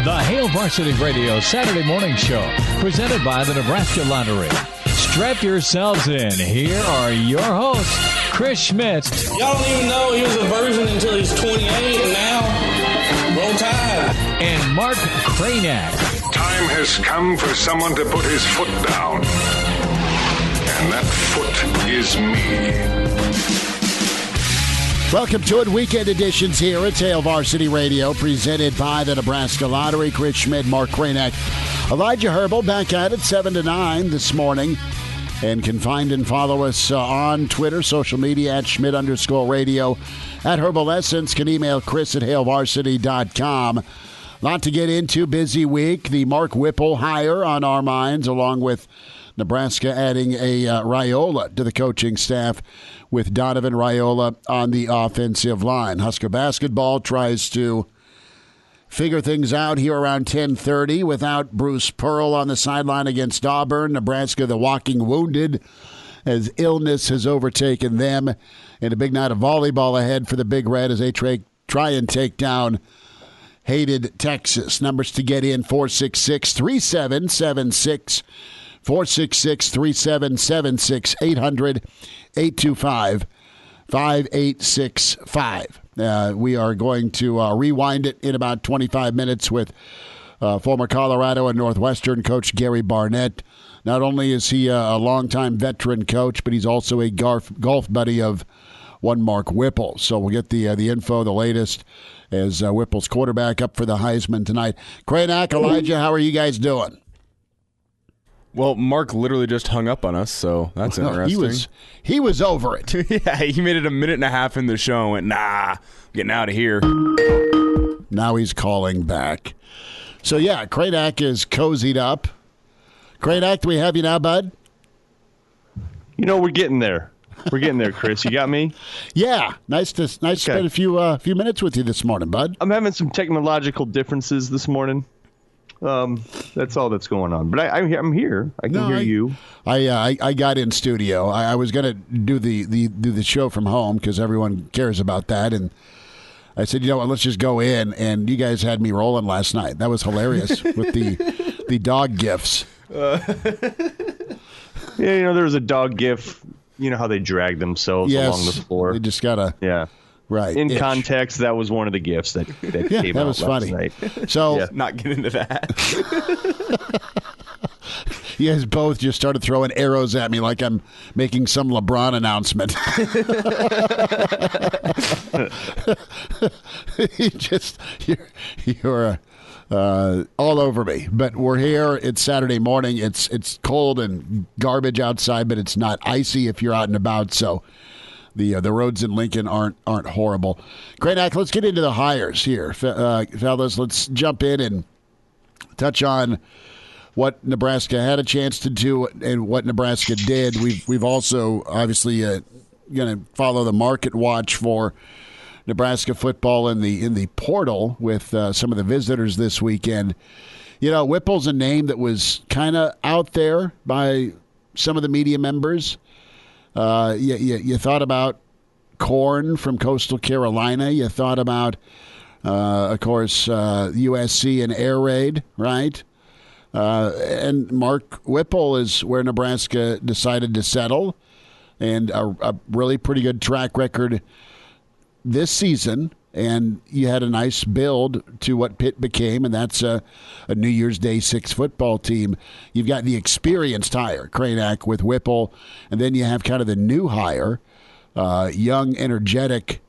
The Hail Varsity Radio Saturday Morning Show, presented by the Nebraska Lottery. Strap yourselves in. Here are your hosts, Chris Schmidt. Y'all don't even know he was a virgin until he's 28, and now, roll tide. And Mark Kraynak. Time has come for someone to put his foot down. And that foot is me. Welcome to it. Weekend editions here at Hail Varsity Radio, presented by the Nebraska Lottery. Chris Schmidt, Mark Kraynak, Elijah Herbel back at it 7 to 9 this morning. And can find and follow us on Twitter, social media at Schmidt_radio, at Herbal Essence. Can email Chris at HailVarsity.com. Lot to get into. Busy week. The Mark Whipple hire on our minds, along with Nebraska adding a Raiola to the coaching staff, with Donovan Raiola on the offensive line. Husker basketball tries to figure things out here around 10:30 without Bruce Pearl on the sideline against Auburn. Nebraska, the walking wounded, as illness has overtaken them. And a big night of volleyball ahead for the Big Red as they try and take down hated Texas. Numbers to get in, 466-3776. 466-3776, 800-825-5865. We are going to rewind it in about 25 minutes with former Colorado and Northwestern coach Gary Barnett. Not only is he a longtime veteran coach, but he's also a golf buddy of one Mark Whipple. So we'll get the info, the latest, as Whipple's quarterback up for the Heisman tonight. Kraynak, Elijah, how are you guys doing? Well, Mark literally just hung up on us, so that's interesting. He was over it. Yeah, he made it a minute and a half in the show and went, nah, I'm getting out of here. Now he's calling back. So, yeah, Kraynak is cozied up. Kraynak, do we have you now, bud? You know, we're getting there. We're getting there, Chris. You got me? Yeah. Nice to spend a few minutes with you this morning, bud. I'm having some technological differences this morning. That's all that's going on. But I'm here. I can hear you. I got in studio. I was going to do the show from home because everyone cares about that. And I said, you know what, let's just go in. And you guys had me rolling last night. That was hilarious with the dog gifs. Yeah, you know, there was a dog gif. You know how they drag themselves along the floor. They just got to. Yeah. Right. In context, that was one of the gifts that came out was last funny. night. So not get into that. You guys both just started throwing arrows at me like I'm making some LeBron announcement. You're all over me. But we're here. It's Saturday morning. It's cold and garbage outside, but it's not icy if you're out and about. So the roads in Lincoln aren't horrible. Kraynak, let's get into the hires here, fellas. Let's jump in and touch on what Nebraska had a chance to do and what Nebraska did. We've also obviously going to follow the market watch for Nebraska football in the portal with some of the visitors this weekend. You know, Whipple's a name that was kind of out there by some of the media members. You thought about Corn from Coastal Carolina. You thought about, of course, USC and Air Raid, right? And Mark Whipple is where Nebraska decided to settle, and a really pretty good track record this season. And you had a nice build to what Pitt became, and that's a New Year's Day 6 football team. You've got the experienced hire, Kraynak, with Whipple, and then you have kind of the new hire, young, energetic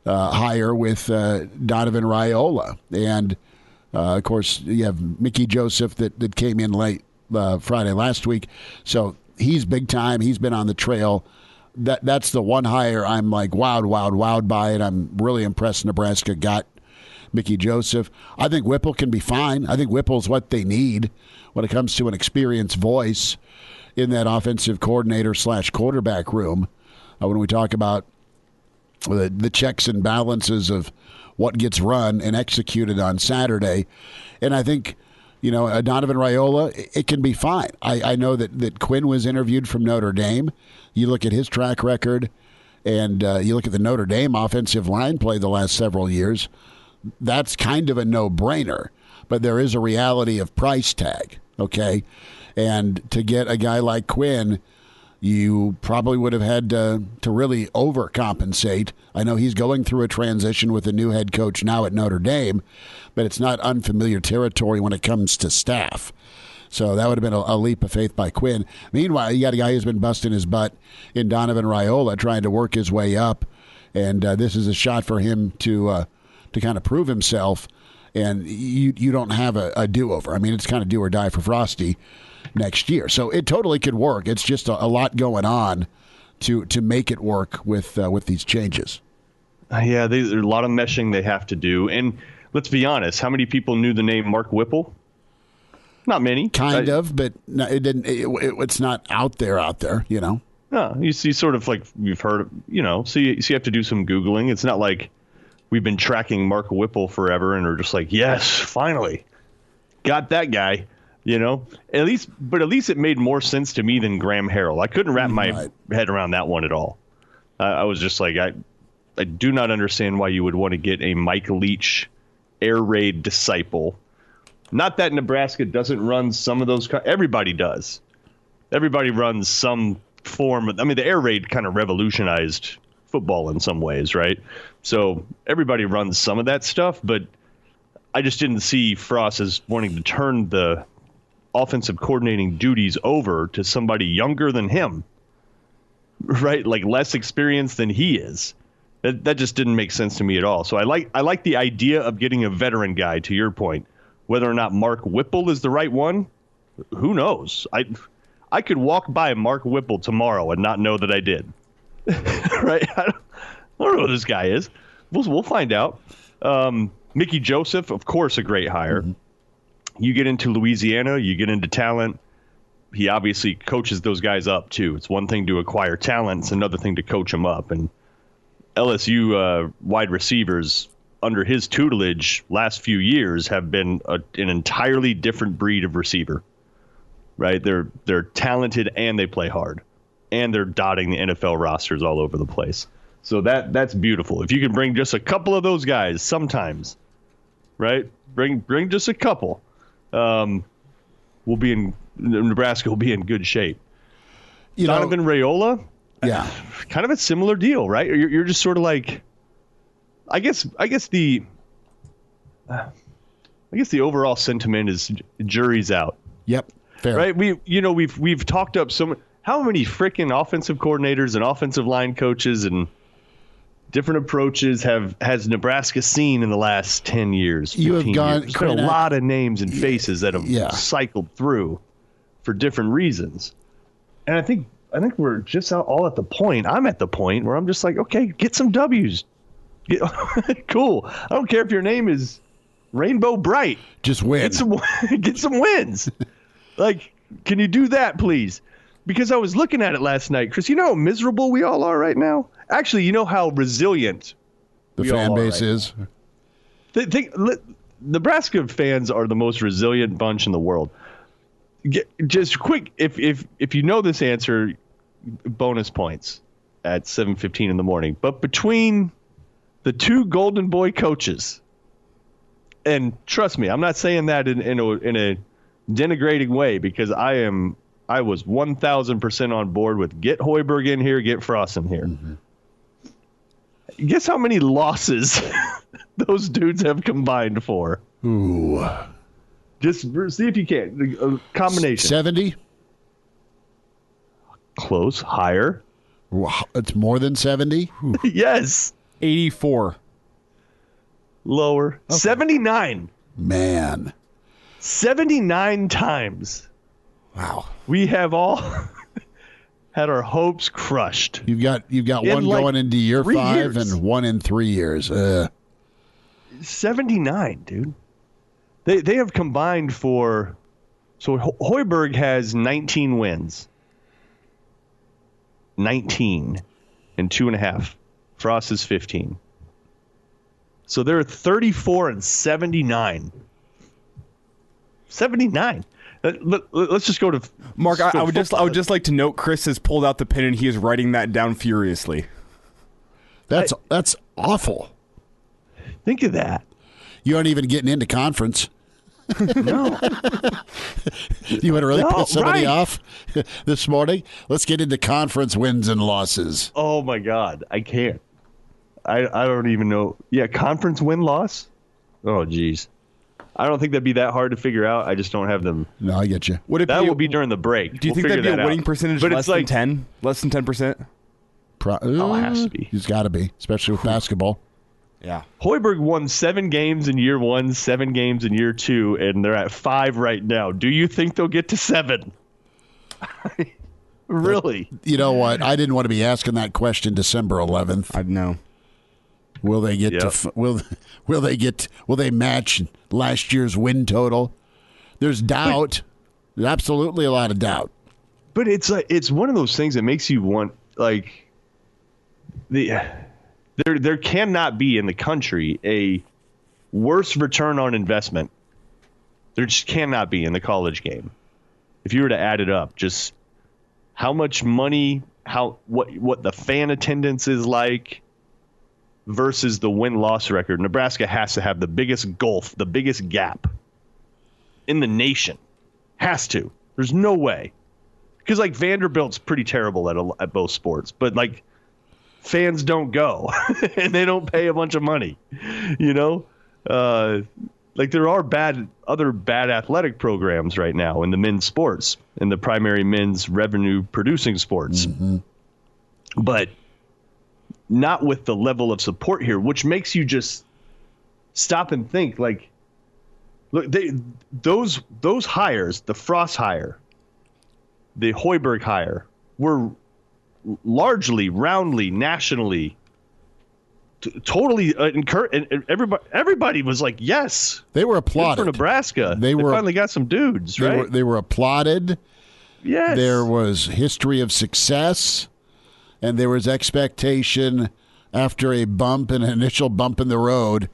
hire with Donovan Raiola. And, of course, you have Mickey Joseph that came in late Friday last week. So he's big time. He's been on the trail. That's the one hire I'm like wowed by it. I'm really impressed Nebraska got Mickey Joseph. I think Whipple can be fine. I think Whipple's what they need when it comes to an experienced voice in that offensive coordinator / quarterback room. When we talk about the checks and balances of what gets run and executed on Saturday. And I think, you know, Donovan Raiola, it can be fine. I know that Quinn was interviewed from Notre Dame. You look at his track record, and you look at the Notre Dame offensive line play the last several years, that's kind of a no-brainer. but there is a reality of price tag, okay? And to get a guy like Quinn, you probably would have had to really overcompensate. I know he's going through a transition with a new head coach now at Notre Dame, but it's not unfamiliar territory when it comes to staff. So that would have been a leap of faith by Quinn. Meanwhile, you got a guy who's been busting his butt in Donovan Raiola, trying to work his way up, and this is a shot for him to kind of prove himself. And you don't have a do-over. I mean, it's kind of do or die for Frosty next year. So it totally could work. It's just a lot going on to make it work with these changes. Yeah, there's a lot of meshing they have to do. And let's be honest, how many people knew the name Mark Whipple? Not many. Kind of, but no, it didn't. It's not out there. You know. No, you see, sort of like you've heard. You know, so you have to do some Googling. It's not like we've been tracking Mark Whipple forever and are just like, yes, finally, got that guy. You know, at least it made more sense to me than Graham Harrell. I couldn't wrap my head around that one at all. I was just like, I do not understand why you would want to get a Mike Leach air raid disciple. Not that Nebraska doesn't run some of those. Everybody does. Everybody runs some form of. I mean, the air raid kind of revolutionized football in some ways, right? So everybody runs some of that stuff, but I just didn't see Frost as wanting to turn the offensive coordinating duties over to somebody younger than him, right? Like less experienced than he is. That just didn't make sense to me at all. So I like the idea of getting a veteran guy, to your point. Whether or not Mark Whipple is the right one, who knows? I could walk by Mark Whipple tomorrow and not know that I did. Right? I don't know who this guy is. We'll find out. Mickey Joseph, of course, a great hire. Mm-hmm. You get into Louisiana, you get into talent. He obviously coaches those guys up, too. It's one thing to acquire talent. It's another thing to coach them up. And LSU wide receivers under his tutelage last few years have been an entirely different breed of receiver, right? They're talented and they play hard, and they're dotting the NFL rosters all over the place. So that's beautiful. If you can bring just a couple of those guys sometimes, right? Bring just a couple. Nebraska will be in good shape. Donovan Raiola, yeah, kind of a similar deal, right? You're just sort of like, I guess the overall sentiment is jury's out. Yep, fair. Right? We've talked up how many freaking offensive coordinators and offensive line coaches and different approaches has Nebraska seen in the last 10 years? You have gone. There's been a lot of names and faces that have cycled through for different reasons, and I think we're just all at the point. I'm at the point where I'm just like, okay, get some W's. Cool. I don't care if your name is Rainbow Bright. Just win. Get some wins. Like, can you do that, please? Because I was looking at it last night, Chris. You know how miserable we all are right now? Actually, you know how resilient the fan base is? Nebraska fans are the most resilient bunch in the world. Just quick, if you know this answer, bonus points at 7:15 in the morning. But between the two Golden Boy coaches, and trust me, I'm not saying that in a denigrating way, because I was 1,000% on board with get Hoiberg in here, get Frost in here. Mm-hmm. Guess how many losses those dudes have combined for? Ooh. Just see if you can. A combination. 70? Close. Higher. Wow, it's more than 70? Yes. 84. Lower. Okay. 79. Man. 79 times. Wow. We have all had our hopes crushed. You've got one going into year 5 and one in 3 years. 79, dude. They have combined for. So Hoiberg has 19 wins. 19 and 2.5. Frost is 15. So they're 34 and 79. 79. Let's just go to Mark. I would just like to note Chris has pulled out the pen and he is writing that down furiously. That's awful. Think of that. You aren't even getting into conference. No. You want to really piss somebody right. off this morning? Let's get into conference wins and losses. Oh, my God. I can't. I don't even know. Yeah, conference win-loss? Oh, geez. I don't think that'd be that hard to figure out. I just don't have them. No, I get you. That will be during the break. Do you think that'd be a winning percentage less than 10? Less than 10%? Oh, it has to be. He's got to be, especially with basketball. Yeah. Hoiberg won 7 games in year 1, 7 games in year 2, and they're at 5 right now. Do you think they'll get to 7? Really? You know what? I didn't want to be asking that question December 11th. I know. Will they get to? Will they match last year's win total? There's doubt. There's absolutely a lot of doubt. But it's one of those things that makes you want there cannot be in the country a worse return on investment. There just cannot be in the college game. If you were to add it up, just how much money, what the fan attendance is like versus the win-loss record. Nebraska has to have the biggest gulf, the biggest gap in the nation. Has to. There's no way. Because Vanderbilt's pretty terrible at both sports, but fans don't go and they don't pay a bunch of money. There are other bad athletic programs right now in the men's sports, in the primary men's revenue producing sports. Mm-hmm. But not with the level of support here, which makes you just stop and think. Look, those hires, the Frost hire, the Hoiberg hire, were largely, roundly, nationally, totally encouraged. And everybody was like, "Yes, they were applauded for Nebraska. They finally got some dudes, right? They were applauded. Yes, there was history of success, and there was expectation after an initial bump in the road,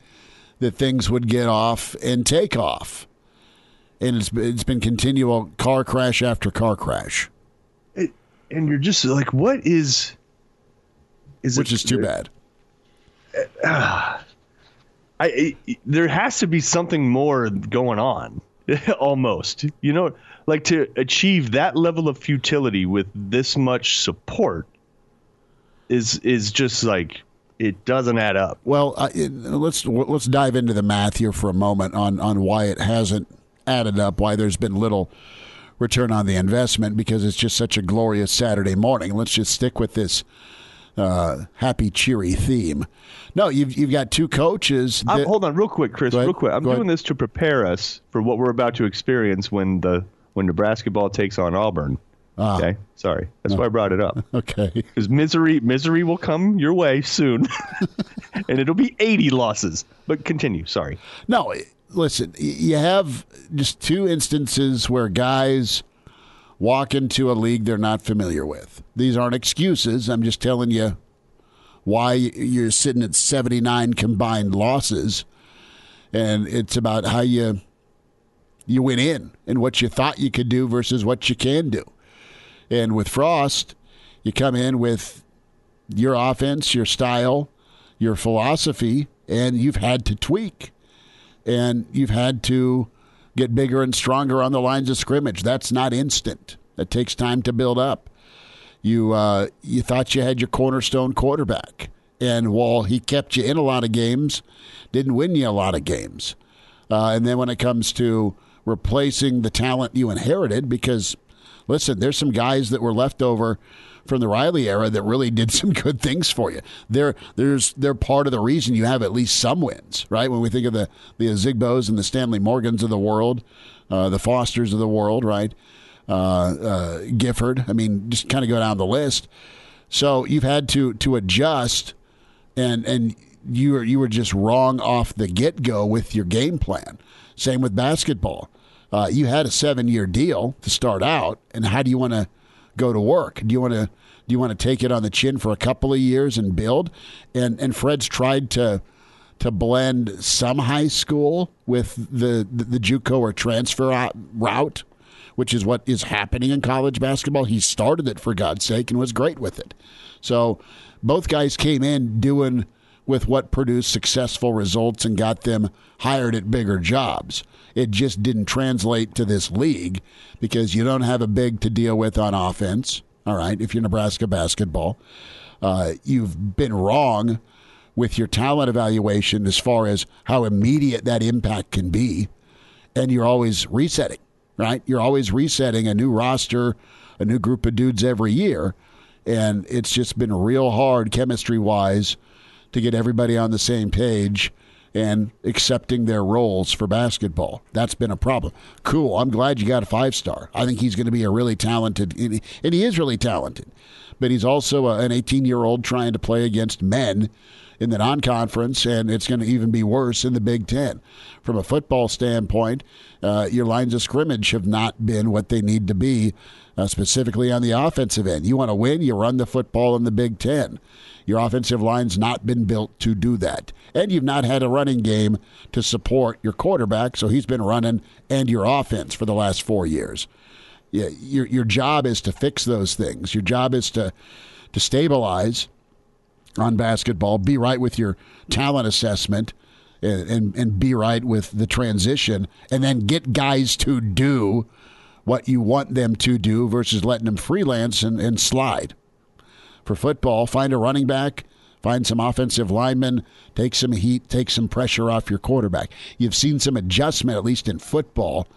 that things would get off and take off. And it's been continual car crash after car crash. And you're just like, what is which is too bad. There has to be something more going on, almost. To achieve that level of futility with this much support is just it doesn't add up. Well, let's dive into the math here for a moment on why it hasn't added up, why there's been little return on the investment, because it's just such a glorious Saturday morning. Let's just stick with this happy, cheery theme. No, you've got two coaches. Hold on, real quick, Chris. Real quick. I'm doing this to prepare us for what we're about to experience when Nebrasketball takes on Auburn. Okay, sorry. That's why I brought it up. Okay, because misery will come your way soon, and it'll be 80 losses. But continue. Sorry. No. Listen, you have just two instances where guys walk into a league they're not familiar with. These aren't excuses. I'm just telling you why you're sitting at 79 combined losses, and it's about how you went in and what you thought you could do versus what you can do. And with Frost, you come in with your offense, your style, your philosophy, and you've had to tweak. And you've had to get bigger and stronger on the lines of scrimmage. That's not instant. That takes time to build up. You thought you had your cornerstone quarterback. And while he kept you in a lot of games, didn't win you a lot of games. And then when it comes to replacing the talent you inherited, because, listen, there's some guys that were left over from the Riley era that really did some good things for you. They're part of the reason you have at least some wins, right? When we think of the Zigbos and the Stanley Morgans of the world, the Fosters of the world, right? Gifford. I mean, just kind of go down the list. So you've had to adjust, and you were just wrong off the get-go with your game plan. Same with basketball. You had a 7-year deal to start out, and how do you want to go to work? Do you want to take it on the chin for a couple of years and build? And Fred's tried to blend some high school with the JUCO or transfer route, which is what is happening in college basketball. He started it, for God's sake, and was great with it. So both guys came in doing with what produced successful results and got them hired at bigger jobs. It just didn't translate to this league because you don't have a big to deal with on offense. All right, if you're Nebraska basketball, you've been wrong with your talent evaluation as far as how immediate that impact can be, and you're always resetting, right? You're always resetting a new roster, a new group of dudes every year, and it's just been real hard chemistry-wise to get everybody on the same page and accepting their roles for basketball. That's been a problem. Cool, I'm glad you got a 5-star. I think he's going to be a really talented, and he is really talented, but he's also an 18-year-old trying to play against men in the non-conference, and it's going to even be worse in the Big Ten. From a football standpoint, your lines of scrimmage have not been what they need to be, specifically on the offensive end. You want to win, you run the football in the Big Ten. Your offensive line's not been built to do that. And you've not had a running game to support your quarterback, so he's been running and your offense for the last 4 years. Yeah, your job is to fix those things. Your job is to stabilize on basketball, be right with your talent assessment, and be right with the transition, and then get guys to do what you want them to do versus letting them freelance and slide. For football, find a running back, find some offensive linemen, take some heat, take some pressure off your quarterback. You've seen some adjustment, at least in football,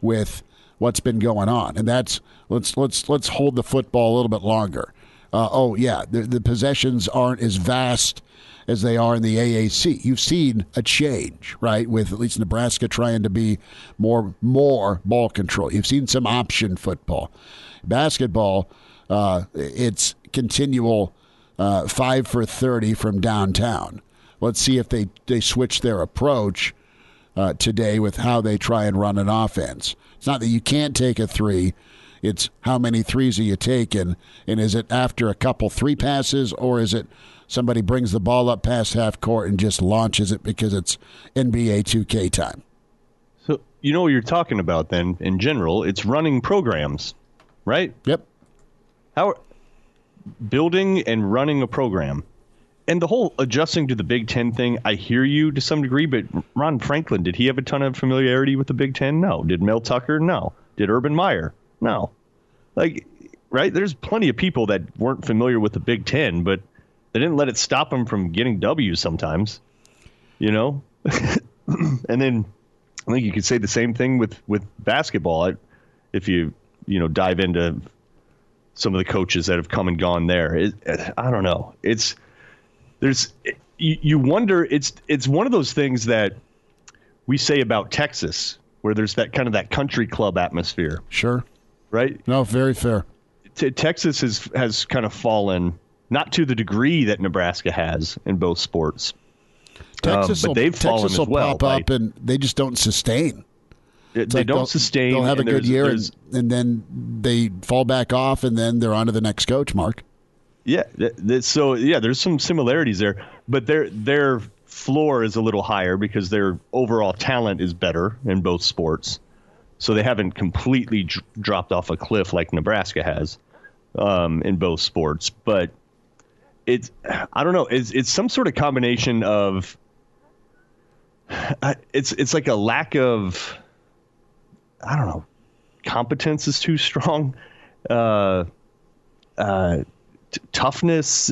with what's been going on, and that's let's hold the football a little bit longer. The possessions aren't as vast as they are in the AAC. You've seen a change, right, with at least Nebraska trying to be more ball control. You've seen some option football. Basketball, it's continual 5 for 30 from downtown. Let's see if they switch their approach today with how they try and run an offense. It's not that you can't take a three. It's how many threes are you taking, and is it after a couple 3 passes, or is it somebody brings the ball up past half court and just launches it because it's NBA 2K time? So you know what you're talking about then, in general. It's running programs, right? Yep. How building and running a program. And the whole adjusting to the Big Ten thing, I hear you to some degree, but Ron Franklin, did he have a ton of familiarity with the Big Ten? No. Did Mel Tucker? No. Did Urban Meyer? No. Like, right? There's plenty of people that weren't familiar with the Big Ten, but they didn't let it stop them from getting W's sometimes, you know? And then I think you could say the same thing with basketball. If you dive into some of the coaches that have come and gone there. I don't know. You wonder, it's one of those things that we say about Texas, where there's that kind of that country club atmosphere. Sure. Right? No, very fair. Texas has kind of fallen, not to the degree that Nebraska has in both sports. But they've fallen as well. Pop up and they just don't sustain. They don't sustain. They'll have a good year, and then they fall back off, and then they're on to the next coach, Mark. Yeah. So, there's some similarities there. But their floor is a little higher because their overall talent is better in both sports. So they haven't completely dropped off a cliff like Nebraska has in both sports. But I don't know. It's some sort of combination of it's like a lack of, I don't know, competence is too strong. Toughness.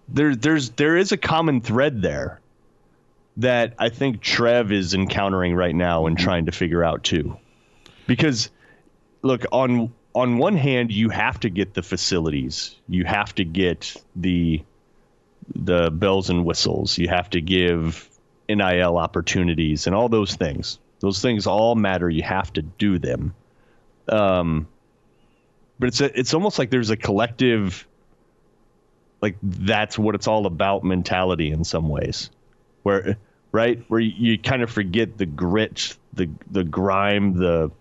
There is a common thread there that I think Trev is encountering right now and trying to figure out too. Because look, on one hand, you have to get the facilities. You have to get the bells and whistles. You have to give NIL opportunities and all those things. Those things all matter. You have to do them. But it's almost like there's a collective, like that's what it's all about mentality in some ways, where you kind of forget the grit, the grime,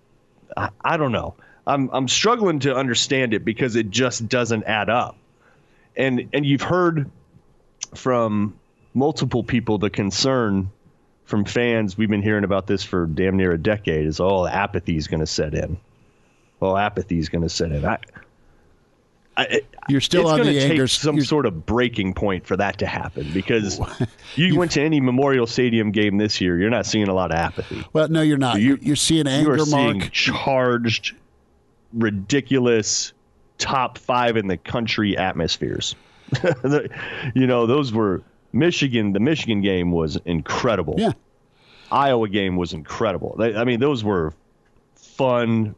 I don't know. I'm struggling to understand it because it just doesn't add up. And you've heard from multiple people the concern from fans. We've been hearing about this for damn near a decade. Is apathy is going to set in. Well, apathy is going to set in. You're still it's on gonna the anger. Take some sort of breaking point for that to happen, because you went to any Memorial Stadium game this year, you're not seeing a lot of apathy. Well, no, you're not. You're seeing anger, you are seeing Mark. Charged, ridiculous, top 5 in the country atmospheres. Those were Michigan. The Michigan game was incredible. Yeah. Iowa game was incredible. Those were fun,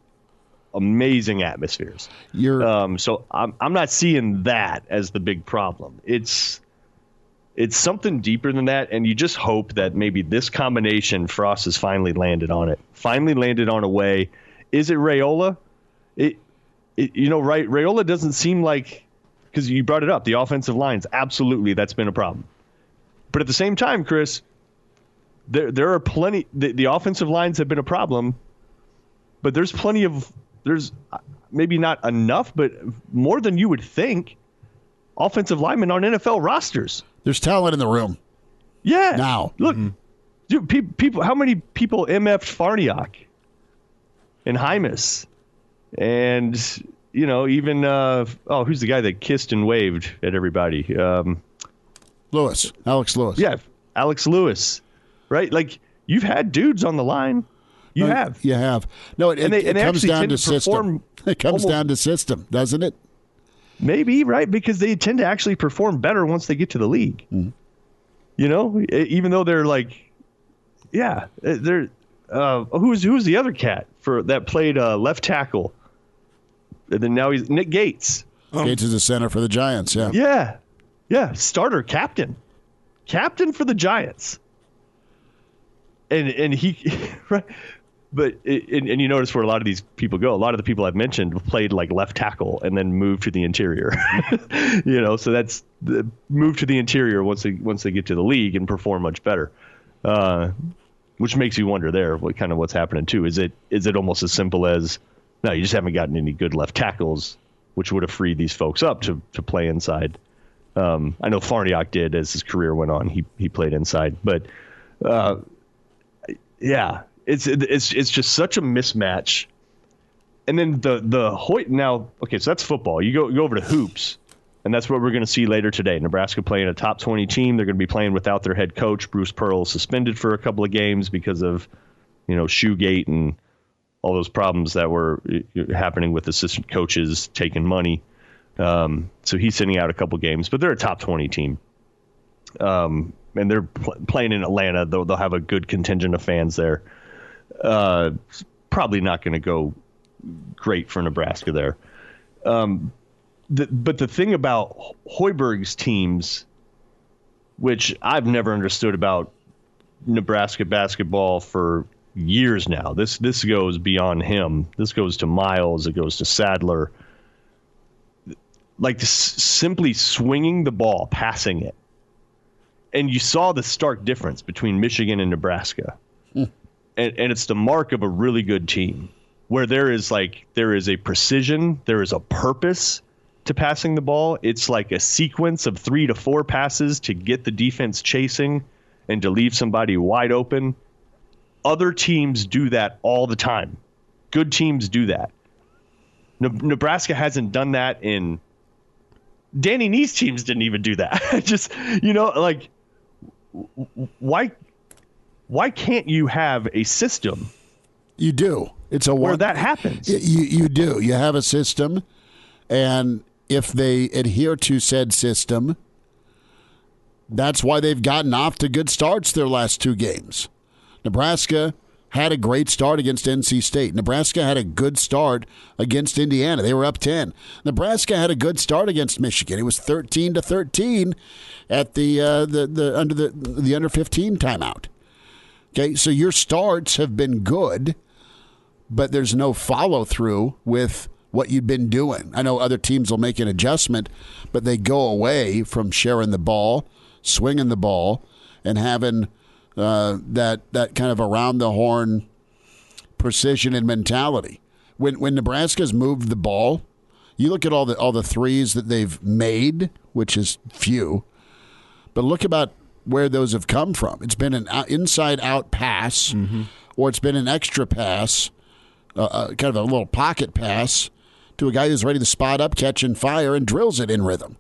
amazing atmospheres. So I'm not seeing that as the big problem. It's something deeper than that, and you just hope that maybe this combination, Frost has finally landed on it. Finally landed on a way. Is it Raiola? Raiola doesn't seem like, because you brought it up, the offensive lines, absolutely, that's been a problem. But at the same time, Chris, there are plenty. The offensive lines have been a problem, but there's maybe not enough, but more than you would think, offensive linemen on NFL rosters. There's talent in the room. Yeah. Now. Look, dude, people. How many people MF'd Farniok and Hymas? And, even, who's the guy that kissed and waved at everybody? Alex Lewis. Yeah, Alex Lewis. Right? Like, you've had dudes on the line. You have. No, it comes down to system. It comes down to system, doesn't it? Maybe, right? Because they tend to actually perform better once they get to the league. Mm-hmm. Even though they're like, they're who's the other cat that played left tackle? And then now he's Nick Gates. Gates is a center for the Giants, Yeah. Starter, captain for the Giants. And he, right? But and you notice where a lot of these people go. A lot of the people I've mentioned played like left tackle and then moved to the interior. So that's the move to the interior once they get to the league and perform much better. Which makes you wonder what's happening too. Is it almost as simple as, no, you just haven't gotten any good left tackles, which would have freed these folks up to play inside. I know Farniok did as his career went on. He played inside, but it's just such a mismatch. And then the Hoyt now. Okay, so that's football. You go over to hoops, and that's what we're going to see later today. Nebraska playing a top 20 team. They're going to be playing without their head coach, Bruce Pearl, suspended for a couple of games because of Shoegate and all those problems that were happening with assistant coaches taking money. So he's sitting out a couple games, but they're a top 20 team. And they're playing in Atlanta. They'll have a good contingent of fans there. Probably not going to go great for Nebraska there. But the thing about Hoiberg's teams, which I've never understood about Nebraska basketball for years now. This goes beyond him. This goes to Miles. It goes to Sadler. Like simply swinging the ball, passing it. And you saw the stark difference between Michigan and Nebraska. And it's the mark of a really good team, where there is a precision, there is a purpose to passing the ball. It's like a sequence of 3 to 4 passes to get the defense chasing and to leave somebody wide open. Other teams do that all the time. Good teams do that. Nebraska hasn't done that in... Danny Nee's teams didn't even do that. Just, why can't you have a system? You do. It's where that happens. You do. You have a system, and if they adhere to said system, that's why they've gotten off to good starts their last 2 games. Nebraska had a great start against NC State. Nebraska had a good start against Indiana. They were up 10. Nebraska had a good start against Michigan. It was 13-13 at the under 15 timeout. Okay, so your starts have been good, but there's no follow through with what you've been doing. I know other teams will make an adjustment, but they go away from sharing the ball, swinging the ball, and having that kind of around the horn precision and mentality. When Nebraska's moved the ball, you look at all the threes that they've made, which is few, but look about where those have come from. It's been an inside-out pass, or it's been an extra pass, kind of a little pocket pass to a guy who's ready to spot up, catch, and fire, and drills it in rhythm.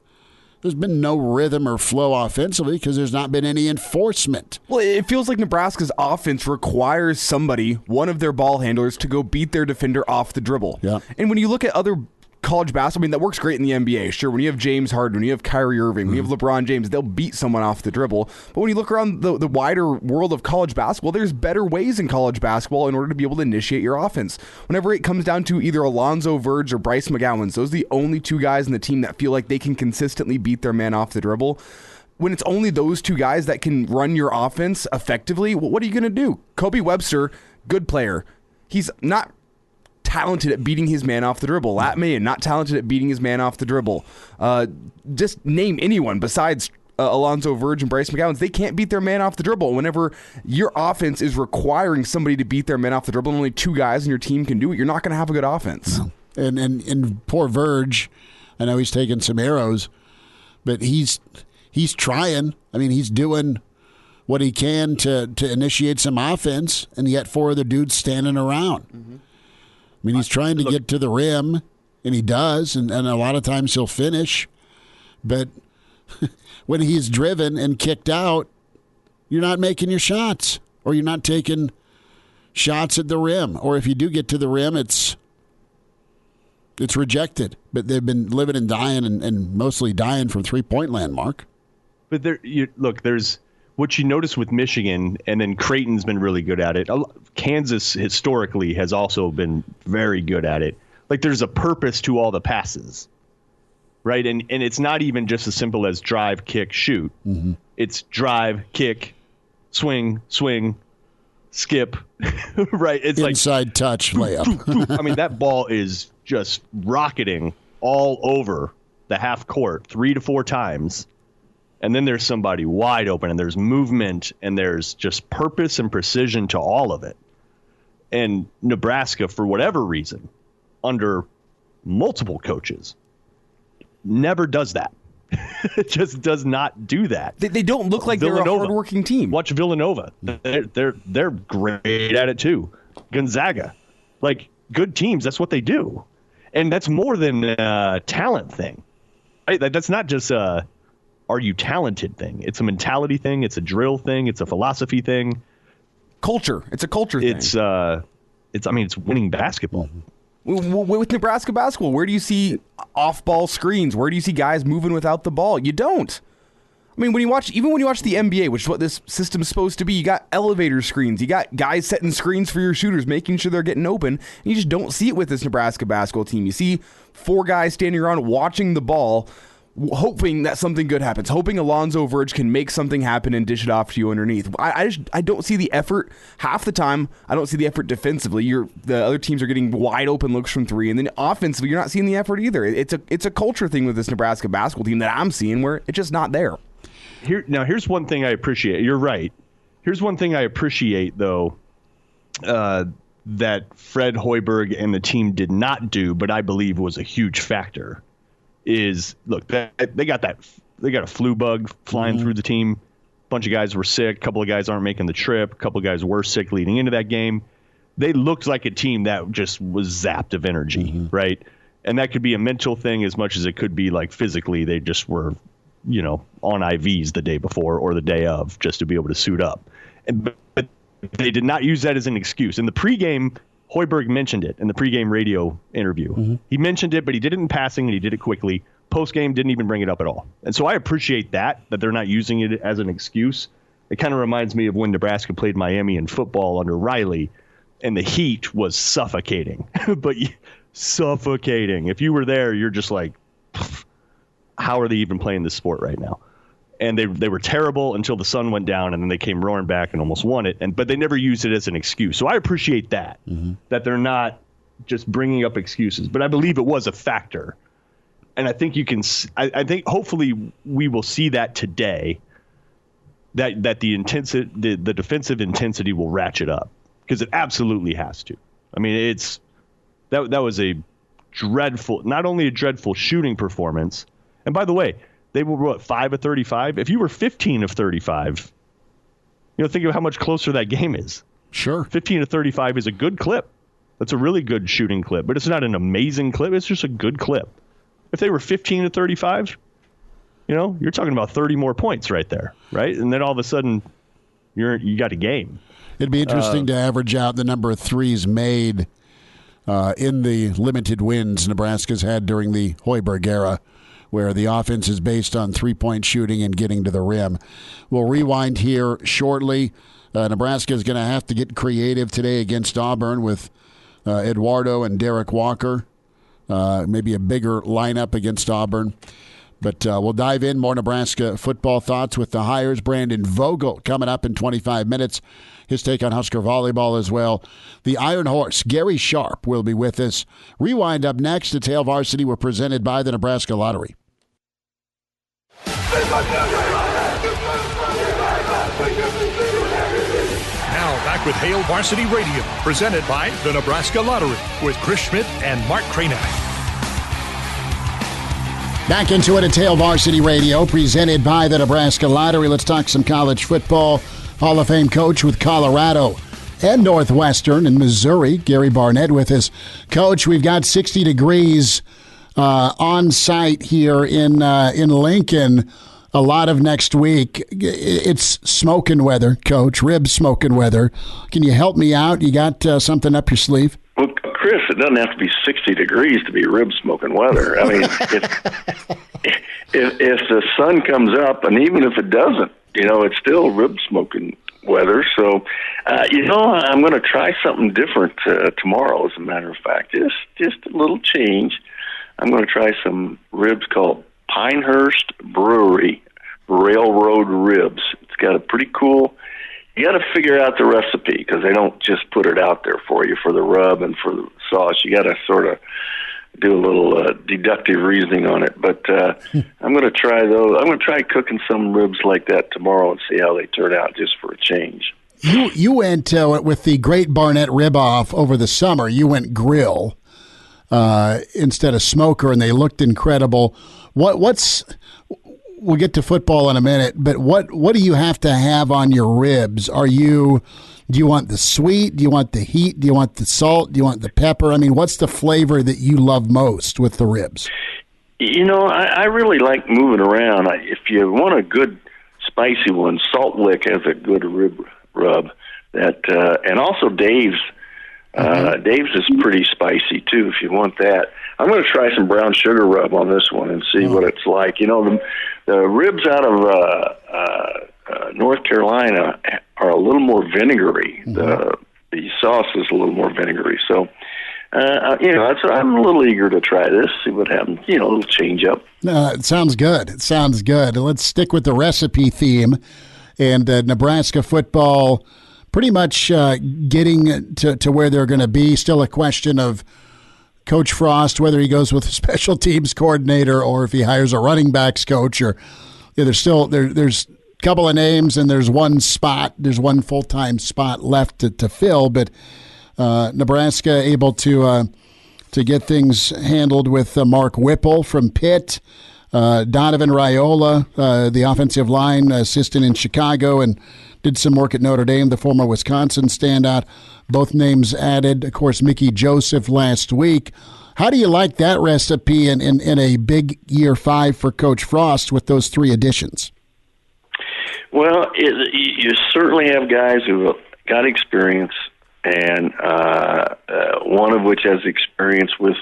There's been no rhythm or flow offensively because there's not been any enforcement. Well, it feels like Nebraska's offense requires somebody, one of their ball handlers, to go beat their defender off the dribble. Yeah. And when you look at other college basketball, I mean, that works great in the NBA. Sure, when you have James Harden, when you have Kyrie Irving, when you have LeBron James, they'll beat someone off the dribble. But when you look around the wider world of college basketball, there's better ways in college basketball in order to be able to initiate your offense. Whenever it comes down to either Alonzo Verge or Bryce McGowan's, those are the only two guys in the team that feel like they can consistently beat their man off the dribble. When it's only those two guys that can run your offense effectively, what are you going to do? Kobe Webster, good player. He's not talented at beating his man off the dribble. Lat Mayen, not talented at beating his man off the dribble. Just name anyone besides Alonzo Verge and Bryce McGowan. They can't beat their man off the dribble. Whenever your offense is requiring somebody to beat their man off the dribble and only two guys in your team can do it, you're not going to have a good offense. No. And poor Verge, I know he's taking some arrows, but he's trying. I mean, he's doing what he can to initiate some offense, and yet four other dudes standing around. Mm-hmm. I mean, he's trying to get to the rim, and he does, and a lot of times he'll finish. But when he's driven and kicked out, you're not making your shots, or you're not taking shots at the rim. Or if you do get to the rim, it's rejected. But they've been living and dying, and mostly dying from three-point land, Mark. But there's what you notice with Michigan, and then Creighton's been really good at it. Kansas historically has also been very good at it. Like, there's a purpose to all the passes, right? And it's not even just as simple as drive, kick, shoot. Mm-hmm. It's drive, kick, swing, skip, right? It's inside touch layup. I mean, that ball is just rocketing all over the half court 3 to 4 times. And then there's somebody wide open, and there's movement, and there's just purpose and precision to all of it. And Nebraska, for whatever reason, under multiple coaches, never does that. It just does not do that. They don't look like they're a hardworking team. Watch Villanova. They're great at it too. Gonzaga, like, good teams. That's what they do, and that's more than a talent thing. Right? That's not just are you talented thing. It's a mentality thing. It's a drill thing. It's a philosophy thing. Culture. It's a culture thing. It's winning basketball. With Nebraska basketball, where do you see off-ball screens? Where do you see guys moving without the ball? You don't. I mean, when you watch the NBA, which is what this system's supposed to be, you got elevator screens. You got guys setting screens for your shooters, making sure they're getting open. And you just don't see it with this Nebraska basketball team. You see 4 guys standing around watching the ball, hoping that something good happens, hoping Alonzo Verge can make something happen and dish it off to you underneath. I don't see the effort half the time. I don't see the effort defensively. The other teams are getting wide open looks from 3, and then offensively, you're not seeing the effort either. It's a culture thing with this Nebraska basketball team that I'm seeing where it's just not there. Here's one thing I appreciate. You're right. Here's one thing I appreciate, though, that Fred Hoiberg and the team did not do, but I believe was a huge factor. Is look, they got a flu bug flying through the team. A bunch of guys were sick. A couple of guys aren't making the trip. A couple of guys were sick leading into that game. They looked like a team that just was zapped of energy, right? And that could be a mental thing as much as it could be like physically. They just were, on IVs the day before or the day of just to be able to suit up. But they did not use that as an excuse. In the pregame, Hoiberg mentioned it in the pregame radio interview. Mm-hmm. He mentioned it, but he did it in passing, and he did it quickly. Postgame, didn't even bring it up at all. And so I appreciate that they're not using it as an excuse. It kind of reminds me of when Nebraska played Miami in football under Riley, and the heat was suffocating. But suffocating. If you were there, you're just like, how are they even playing this sport right now? And they were terrible until the sun went down, and then they came roaring back and almost won it. But they never used it as an excuse. So I appreciate that they're not just bringing up excuses. But I believe it was a factor, and I think I think hopefully we will see that today. That the defensive intensity will ratchet up, because it absolutely has to. I mean, that was not only a dreadful shooting performance, and by the way, they were 5 of 35. If you were 15 of 35, think of how much closer that game is. Sure. 15 of 35 is a good clip. That's a really good shooting clip, but it's not an amazing clip. It's just a good clip. If they were 15 to 35, you're talking about 30 more points right there, right? And then all of a sudden, you got a game. It'd be interesting to average out the number of threes made in the limited wins Nebraska's had during the Hoiberg era, where the offense is based on three-point shooting and getting to the rim. We'll rewind here shortly. Nebraska is going to have to get creative today against Auburn with Eduardo and Derek Walker. Maybe a bigger lineup against Auburn. But we'll dive in more Nebraska football thoughts with the hires. Brandon Vogel coming up in 25 minutes. His take on Husker volleyball as well. The Iron Horse, Gary Sharp, will be with us. Rewind up next. The Tail Varsity were presented by the Nebraska Lottery. Now back with Hail Varsity Radio, presented by the Nebraska Lottery with Chris Schmidt and Mark Kraynak. Back into it at Tail Varsity Radio, presented by the Nebraska Lottery. Let's talk some college football. Hall of Fame coach with Colorado and Northwestern and Missouri, Gary Barnett with us. Coach, we've got 60 degrees on site here in Lincoln a lot of next week. It's smoking weather, Coach, rib smoking weather. Can you help me out? You got something up your sleeve? Well, Chris, it doesn't have to be 60 degrees to be rib smoking weather. I mean, if the sun comes up, and even if it doesn't, it's still rib smoking weather. So, I'm going to try something different tomorrow, as a matter of fact. Just a little change. I'm going to try some ribs called Pinehurst Brewery Railroad Ribs. It's got a pretty cool. You got to figure out the recipe because they don't just put it out there for you for the rub and for the sauce. You got to sort of do a little deductive reasoning on it. But I'm going to try those. I'm going to try cooking some ribs like that tomorrow and see how they turn out, just for a change. You went with the Great Barnett rib off over the summer. You went grill instead of smoker, and they looked incredible. We'll get to football in a minute, but what do you have to have on your ribs? Do you want the sweet? Do you want the heat? Do you want the salt? Do you want the pepper? I mean, what's the flavor that you love most with the ribs? I really like moving around. If you want a good spicy one, Salt Lick has a good rub. And also Dave's. Dave's is pretty spicy too. If you want that, I'm going to try some brown sugar rub on this one and see what it's like. The ribs out of North Carolina are a little more vinegary. The sauce is a little more vinegary. So, I'm a little eager to try this, see what happens. A little change up. It sounds good. Let's stick with the recipe theme and Nebraska football. Pretty much getting to where they're going to be. Still a question of Coach Frost, whether he goes with a special teams coordinator or if he hires a running backs coach. Or there's a couple of names and there's one spot. There's one full-time spot left to fill. But Nebraska able to get things handled with Mark Whipple from Pitt, Donovan Raiola, the offensive line assistant in Chicago, and did some work at Notre Dame, the former Wisconsin standout. Both names added. Of course, Mickey Joseph last week. How do you like that recipe in a big year 5 for Coach Frost with those 3 additions? Well, you certainly have guys who have got experience, and one of which has experience with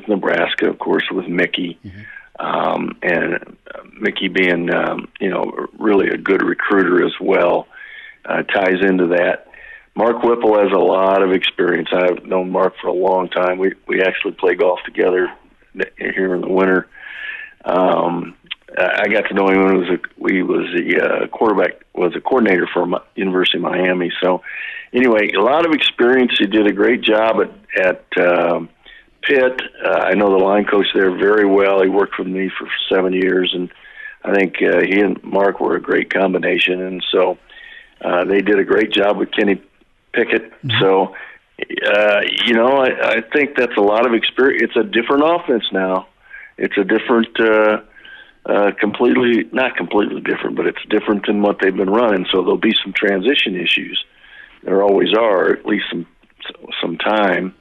Nebraska, of course, with Mickey. And Mickey being, really a good recruiter as well, ties into that. Mark Whipple has a lot of experience. I've known Mark for a long time. We actually play golf together here in the winter. I got to know him when he was a coordinator for University of Miami. So anyway, a lot of experience. He did a great job at Pitt. I know the line coach there very well. He worked with me for 7 years, and I think he and Mark were a great combination. And so they did a great job with Kenny Pickett. So, I think that's a lot of experience. It's a different offense now. It's a different, not completely different, but it's different than what they've been running. So there'll be some transition issues. There always are, at least some time.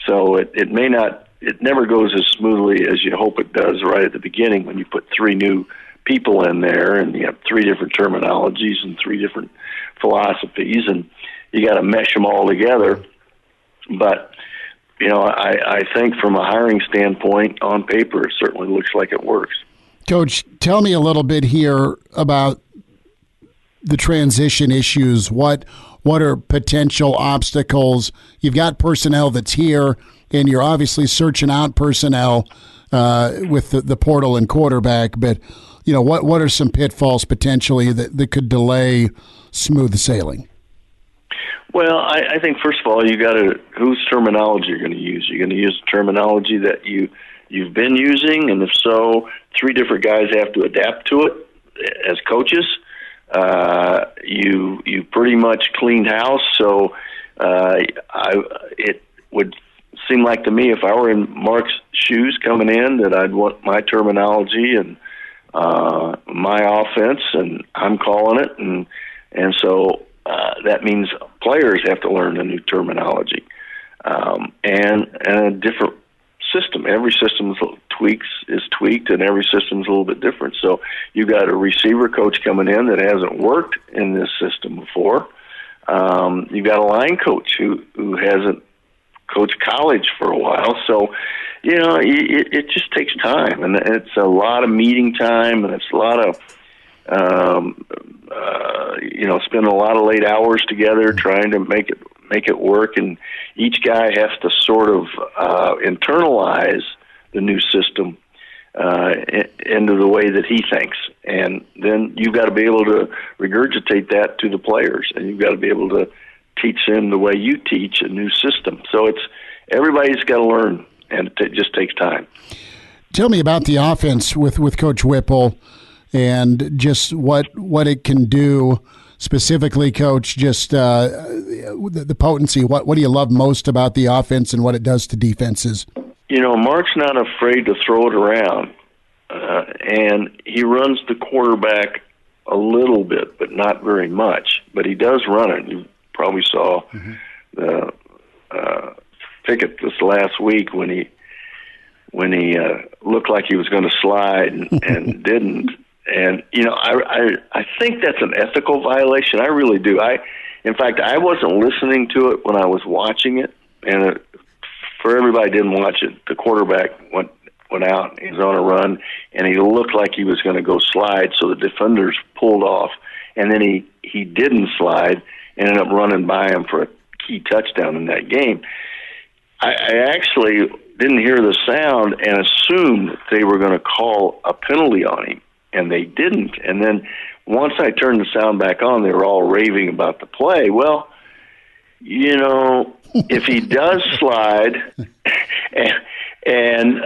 So it may not, it never goes as smoothly as you hope it does right at the beginning when you put 3 new people in there and you have 3 different terminologies and 3 different philosophies, and you got to mesh them all together. But, I think from a hiring standpoint, on paper, it certainly looks like it works. Coach, tell me a little bit here about the transition issues. What are potential obstacles? You've got personnel that's here, and you're obviously searching out personnel with the portal and quarterback. But what are some pitfalls potentially that could delay smooth sailing? Well, I think first of all, you got to whose terminology you're going to use. You're going to use the terminology that you've been using, and if so, 3 different guys have to adapt to it as coaches. You pretty much cleaned house, so it would seem like to me if I were in Mark's shoes coming in that I'd want my terminology and my offense, and I'm calling it, and so that means players have to learn a new terminology and a different system. Every system is tweaked, and every system is a little bit different. So you got a receiver coach coming in that hasn't worked in this system before. You got a line coach who hasn't coached college for a while. So it just takes time, and it's a lot of meeting time, and it's a lot of spending a lot of late hours together trying to make it work, and each guy has to sort of internalize the new system into the way that he thinks, and then you've got to be able to regurgitate that to the players, and you've got to be able to teach them the way you teach a new system. So everybody's got to learn, and it just takes time. Tell me about the offense with Coach Whipple and just what it can do specifically, Coach, just the potency. What do you love most about the offense and what it does to defenses? Mark's not afraid to throw it around, and he runs the quarterback a little bit, but not very much. But he does run it. You probably saw the Pickett this last week when he looked like he was going to slide and didn't. And I think that's an ethical violation. I really do. In fact, I wasn't listening to it when I was watching it, and for everybody who didn't watch it, the quarterback went out. He was on a run, and he looked like he was going to go slide, so the defenders pulled off, and then he didn't slide, ended up running by him for a key touchdown in that game. I actually didn't hear the sound and assumed that they were going to call a penalty on him, and they didn't. And then once I turned the sound back on, they were all raving about the play. Well, if he does slide and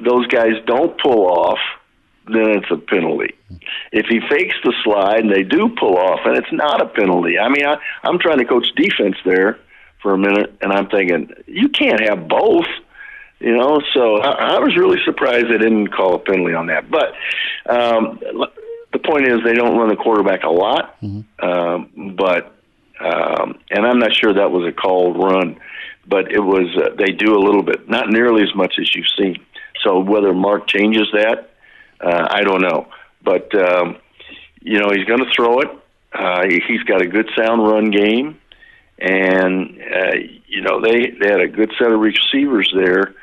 those guys don't pull off, then it's a penalty. If he fakes the slide and they do pull off, and it's not a penalty. I mean, I'm trying to coach defense there for a minute, and I'm thinking, you can't have both. So I was really surprised they didn't call a penalty on that. But the point is they don't run the quarterback a lot, and I'm not sure that was a called run, but it was. They do a little bit, not nearly as much as you've seen. So whether Mark changes that, I don't know. But he's going to throw it. He's got a good sound run game, and they had a good set of receivers there.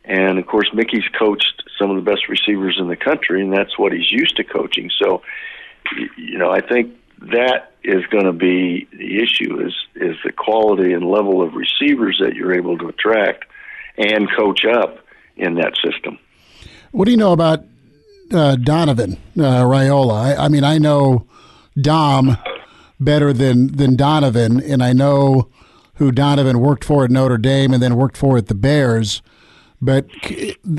And, of course, Mickey's coached some of the best receivers in the country, and that's what he's used to coaching. So, I think that is going to be the issue is the quality and level of receivers that you're able to attract and coach up in that system. What do you know about Donovan Raiola? I mean, I know Dom better than Donovan, and I know who Donovan worked for at Notre Dame and then worked for at the Bears. But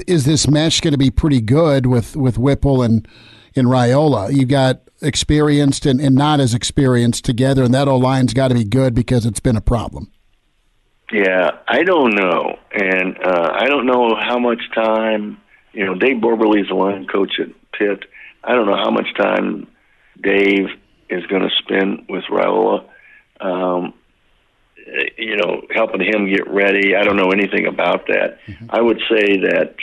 is this match going to be pretty good with Whipple and Raiola? You've got experienced and not as experienced together, and that O-line's got to be good because it's been a problem. Yeah, I don't know. And I don't know how much time, Dave Borberly's the line coach at Pitt. I don't know how much time Dave is going to spend with Raiola. helping him get ready. I don't know anything about that. I would say that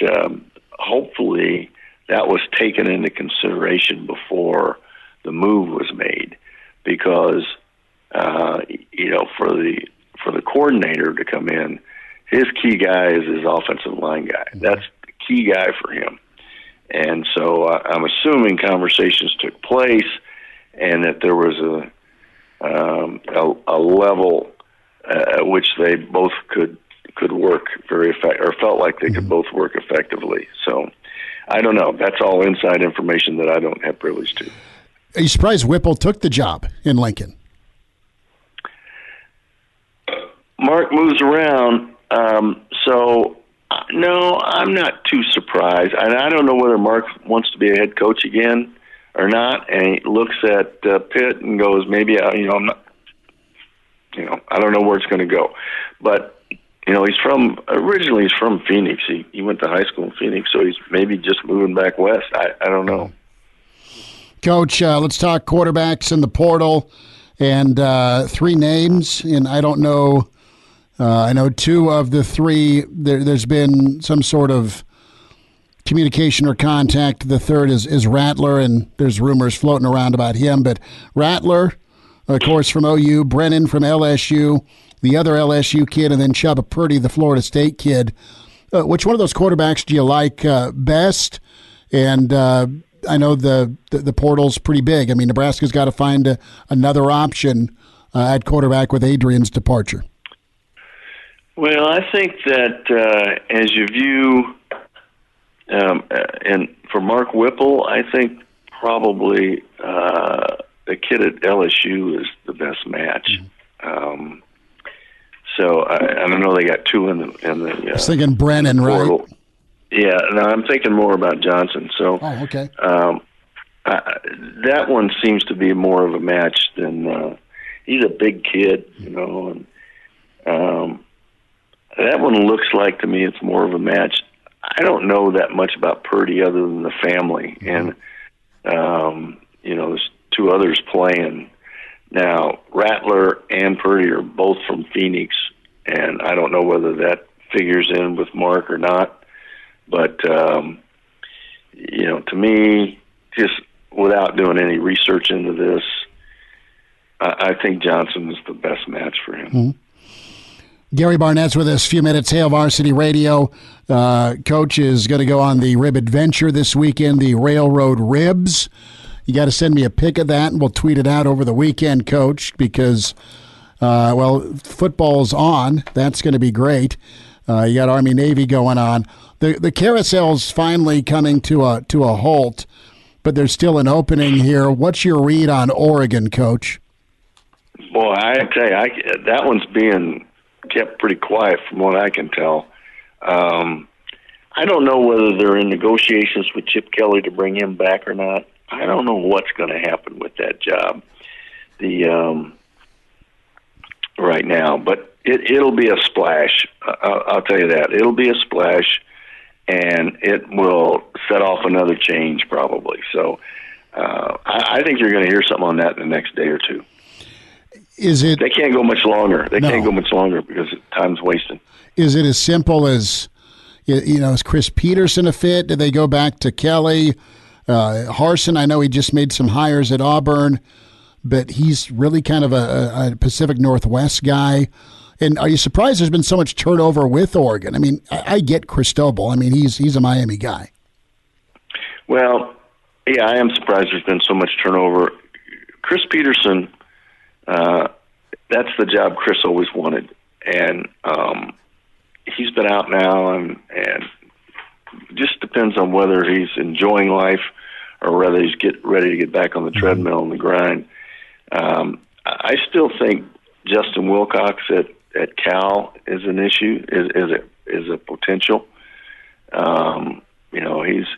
hopefully that was taken into consideration before the move was made, because for the coordinator to come in, his key guy is his offensive line guy. That's the key guy for him. And so I'm assuming conversations took place, and that there was a level at which they both could work very or felt like they could both work effectively. So I don't know. That's all inside information that I don't have privilege to. Are you surprised Whipple took the job in Lincoln? Mark moves around, so no, I'm not too surprised. And I don't know whether Mark wants to be a head coach again or not. And he looks at Pitt and goes, maybe I'm not. I don't know where it's going to go. But originally he's from Phoenix. He went to high school in Phoenix, so he's maybe just moving back west. I don't know. Coach, let's talk quarterbacks in the portal, and 3 names, and I don't know. I know 2 of the 3. There's been some sort of communication or contact. The third is Rattler, and there's rumors floating around about him. But Rattler, of course, from OU, Brennan from LSU, the other LSU kid, and then Chubba Purdy, the Florida State kid. Which one of those quarterbacks do you like best? And I know the portal's pretty big. I mean, Nebraska's got to find another option at quarterback with Adrian's departure. Well, I think that as you view, and for Mark Whipple, I think probably the kid at LSU is the best match. So I don't know. They got 2 in the. I was thinking Brennan, right? Yeah, no, I'm thinking more about Johnson. So, okay. That one seems to be more of a match than he's a big kid, and that one looks like to me it's more of a match. I don't know that much about Purdy other than the family, and there's 2 others playing now. Rattler and Purdy are both from Phoenix, and I don't know whether that figures in with Mark or not. But to me, just without doing any research into this, I think Johnson is the best match for him. Mm-hmm. Gary Barnett's with us. A few minutes. Hail Varsity Radio. Coach is going to go on the rib adventure this weekend, the Railroad Ribs. You got to send me a pic of that, and we'll tweet it out over the weekend, Coach, because, football's on. That's going to be great. You got Army-Navy going on. The carousel's finally coming to a halt, but there's still an opening here. What's your read on Oregon, Coach? Boy, I tell you, that one's being kept pretty quiet from what I can tell. I don't know whether they're in negotiations with Chip Kelly to bring him back or not. I don't know what's going to happen with that job right now, but it'll be a splash. I'll tell you that. It'll be a splash, and it will set off another change probably. So I think you're going to hear something on that in the next day or 2. They can't go much longer. They can't go much longer because time's wasting. Is it as simple as, is Chris Peterson a fit? Did they go back to Kelly? Harsin, I know he just made some hires at Auburn, but he's really kind of a Pacific Northwest guy. And are you surprised there's been so much turnover with Oregon? I mean, I get Cristobal. I mean, he's a Miami guy. Well, yeah, I am surprised there's been so much turnover. Chris Peterson, that's the job Chris always wanted. And he's been out now, and just depends on whether he's enjoying life or whether he's ready to get back on the treadmill and the grind. I still think Justin Wilcox at Cal is an issue, is a potential.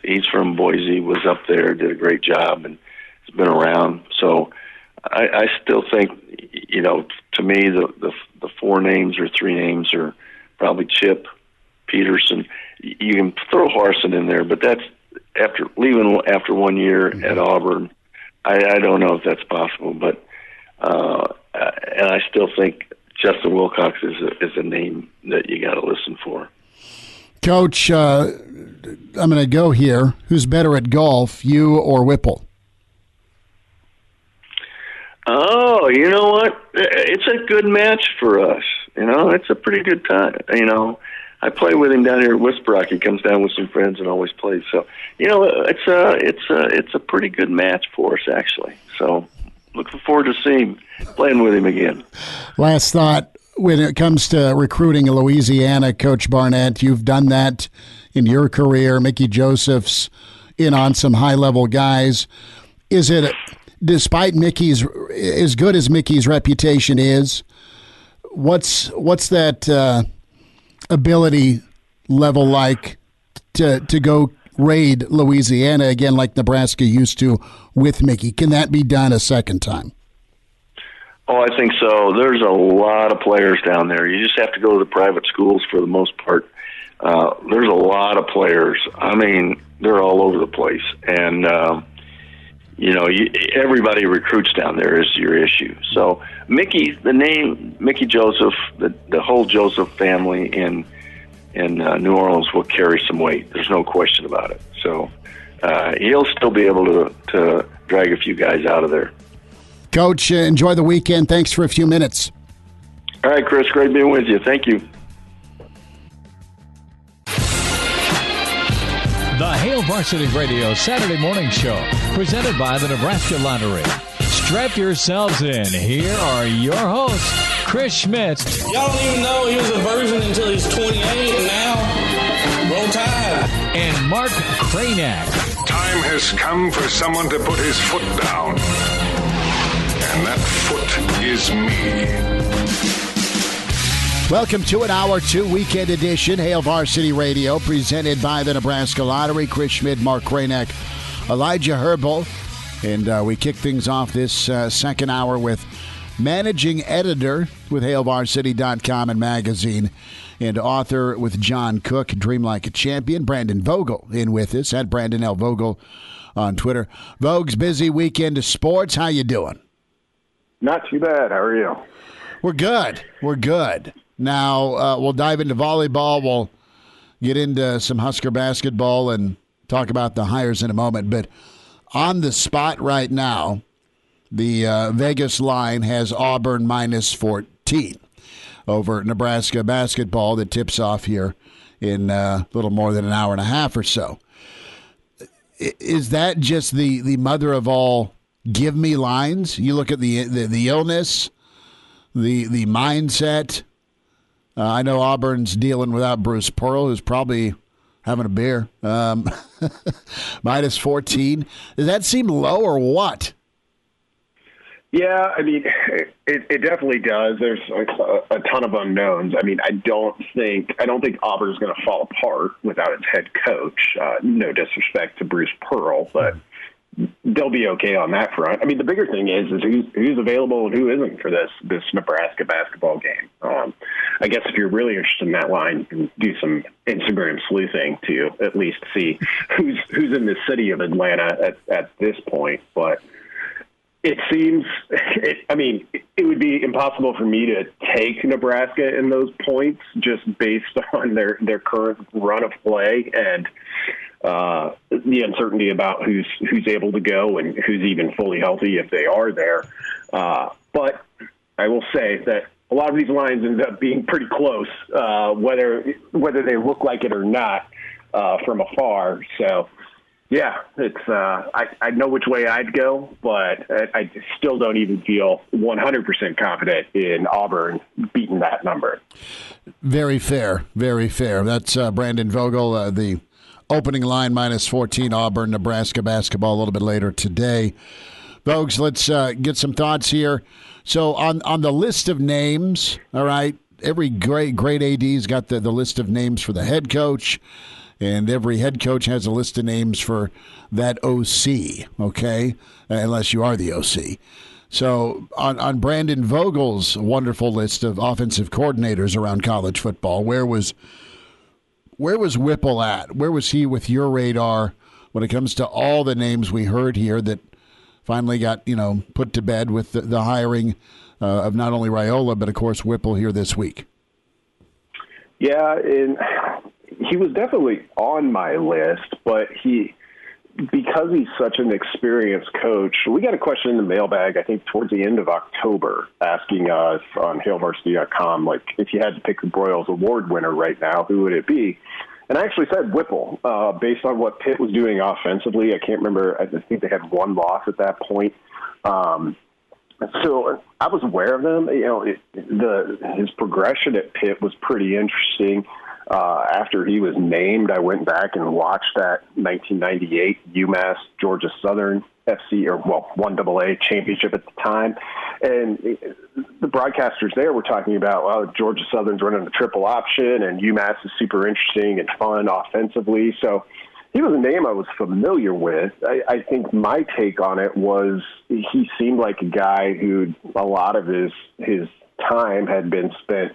He's from Boise, was up there, did a great job, and has been around. So I still think, to me, the 4 names or 3 names are probably Chip, Peterson. You can throw Harsin in there, but that's after 1 year at Auburn. I don't know if that's possible, but and I still think Justin Wilcox is a name that you got to listen for. Coach, I'm going to go here. Who's better at golf, you or Whipple? Oh, you know what? It's a good match for us. It's a pretty good time. I play with him down here at Whisperock. He comes down with some friends and always plays. So, it's a pretty good match for us, actually. So, looking forward to playing with him again. Last thought, when it comes to recruiting in Louisiana, Coach Barnett, you've done that in your career. Mickey Joseph's in on some high-level guys. Is it, despite Mickey's, as good as Mickey's reputation is, what's that ability level like to go raid Louisiana again like Nebraska used to with Mickey? Can that be done a second time? Oh, I think so. There's a lot of players down there. You just have to go to the private schools for the most part. There's a lot of players. I mean, they're all over the place. And, everybody recruits down there is your issue. So the name Mickey Joseph, the whole Joseph family in New Orleans will carry some weight. There's no question about it. So he'll still be able to drag a few guys out of there. Coach, enjoy the weekend. Thanks for a few minutes. All right, Chris, great being with you. Thank you. The Hail Varsity Radio Saturday Morning Show, presented by the Nebraska Lottery. Strap yourselves in. Here are your hosts, Chris Schmidt. Y'all don't even know he was a virgin until he's 28, and now, roll tide. And Mark Kraynak. Time has come for someone to put his foot down. And that foot is me. Welcome to an Hour 2 weekend edition, Hail Varsity Radio, presented by the Nebraska Lottery. Chris Schmidt, Mark Kraynak, Elijah Herbel. And we kick things off this second hour with managing editor with HailVarsity.com and magazine and author with John Cook, Dream Like a Champion, Brandon Vogel in with us at Brandon L. Vogel on Twitter. Vogue's busy weekend of sports. How you doing? Not too bad. How are you? We're good. We're good. Now, we'll dive into volleyball. We'll get into some Husker basketball and talk about the hires in a moment. But on the spot right now, the Vegas line has Auburn minus 14 over Nebraska basketball that tips off here in a little more than an hour and a half or so. Is that just the mother of all give me lines? You look at the illness, the mindset. I know Auburn's dealing without Bruce Pearl, who's probably having a beer. Minus 14. Does that seem low or what? Yeah, I mean, it definitely does. There's a ton of unknowns. I mean, I don't think Auburn's going to fall apart without its head coach. No disrespect to Bruce Pearl, but they'll be okay on that front. I mean, the bigger thing is who's available and who isn't for this Nebraska basketball game. I guess if you're really interested in that line, you can do some Instagram sleuthing to at least see who's in the city of Atlanta at this point. But it seems, it would be impossible for me to take Nebraska in those points just based on their current run of play and the uncertainty about who's able to go and who's even fully healthy if they are there. But I will say that a lot of these lines end up being pretty close, whether they look like it or not from afar. So, yeah, it's I know which way I'd go, but I still don't even feel 100% confident in Auburn beating that number. Very fair, very fair. That's Brandon Vogel, the opening line minus 14 Auburn, Nebraska basketball a little bit later today. Vogues, let's get some thoughts here. So on the list of names, all right, every great AD's got the list of names for the head coach, and every head coach has a list of names for that OC, okay, unless you are the OC. So on Brandon Vogel's wonderful list of offensive coordinators around college football, where was Whipple at? Where was he with your radar when it comes to all the names we heard here that finally got put to bed with the hiring of not only Raiola, but, of course, Whipple here this week. Yeah, and he was definitely on my list, but because he's such an experienced coach, we got a question in the mailbag, I think, towards the end of October, asking us on HailVarsity.com, like, if you had to pick the Broyles Award winner right now, who would it be? And I actually said Whipple, based on what Pitt was doing offensively. I can't remember. I think they had one loss at that point. So I was aware of them. His progression at Pitt was pretty interesting. After he was named, I went back and watched that 1998 UMass Georgia Southern FC, 1AA championship at the time. And the broadcasters there were talking about, well, Georgia Southern's running the triple option, and UMass is super interesting and fun offensively. So he was a name I was familiar with. I think my take on it was he seemed like a guy who a lot of his time had been spent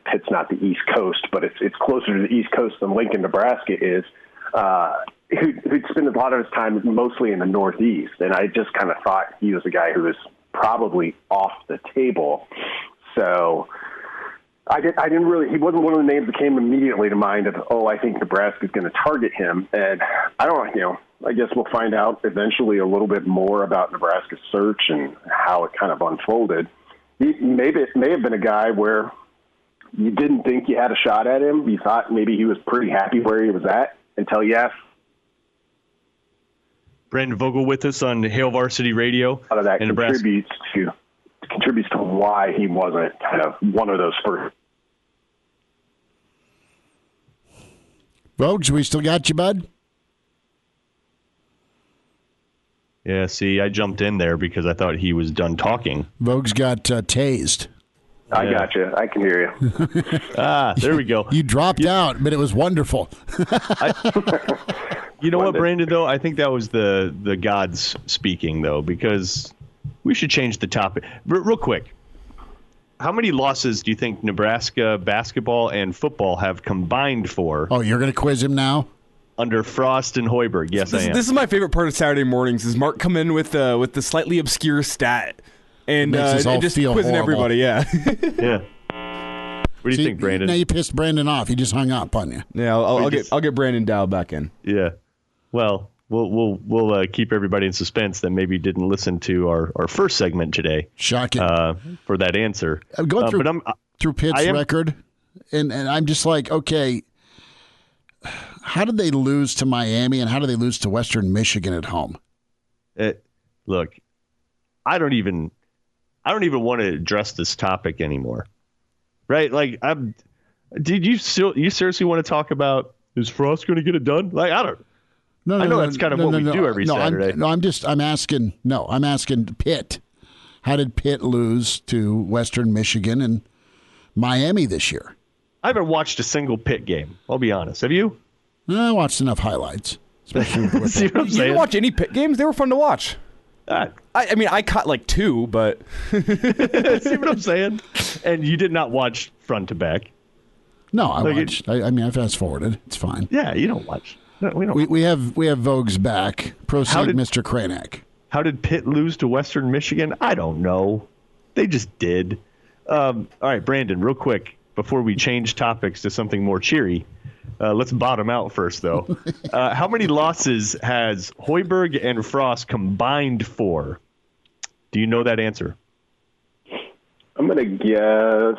Pitt's not the East Coast, but it's closer to the East Coast than Lincoln, Nebraska is, who'd spend a lot of his time mostly in the Northeast. And I just kind of thought he was a guy who was probably off the table. So I didn't really, he wasn't one of the names that came immediately to mind of, I think Nebraska's going to target him. And I don't know, I guess we'll find out eventually a little bit more about Nebraska's search and how it kind of unfolded. It may have been a guy where you didn't think you had a shot at him. You thought maybe he was pretty happy where he was at until you asked. Brandon Vogel with us on Hail Varsity Radio. A lot of that contributes to why he wasn't kind of one of those first. Vogues, we still got you, bud? Yeah, see, I jumped in there because I thought he was done talking. Vogues got tased. I got you. I can hear you. There we go. You dropped out, but it was wonderful. You know what, Brandon, though? I think that was the gods speaking, though, because we should change the topic. Real quick, how many losses do you think Nebraska basketball and football have combined for? Oh, you're going to quiz him now? Under Frost and Hoiberg. Yes, I am. This is my favorite part of Saturday mornings is Mark come in with the slightly obscure stat. And just quizzing horrible. everybody, yeah. Yeah. What do you think, Brandon? Now you pissed Brandon off. He just hung up on you. Yeah, I'll get Brandon dialed back in. Yeah. Well, we'll keep everybody in suspense that maybe didn't listen to our first segment today. Shocking. For that answer. I'm going through Pitt's record, and I'm just like, okay, how did they lose to Miami, and how did they lose to Western Michigan at home? Look, I don't even want to address this topic anymore, right? Like, did you seriously want to talk about, is Frost going to get it done? Like, I don't. No, I know that's kind of what we do every Saturday. I'm asking Pitt. How did Pitt lose to Western Michigan and Miami this year? I haven't watched a single Pitt game. I'll be honest. Have you? I watched enough highlights. Especially See what I'm saying? You didn't watch any Pitt games? They were fun to watch. I mean, I caught like two, but see what I'm saying? And you did not watch front to back. No, I watched. I fast forwarded. It's fine. Yeah, you don't watch. No, we don't. We have Vogues back. Proceed, Mr. Kraynak. How did Pitt lose to Western Michigan? I don't know. They just did. All right, Brandon, real quick before we change topics to something more cheery. Let's bottom out first, though. How many losses has Hoiberg and Frost combined for? Do you know that answer? I'm going to guess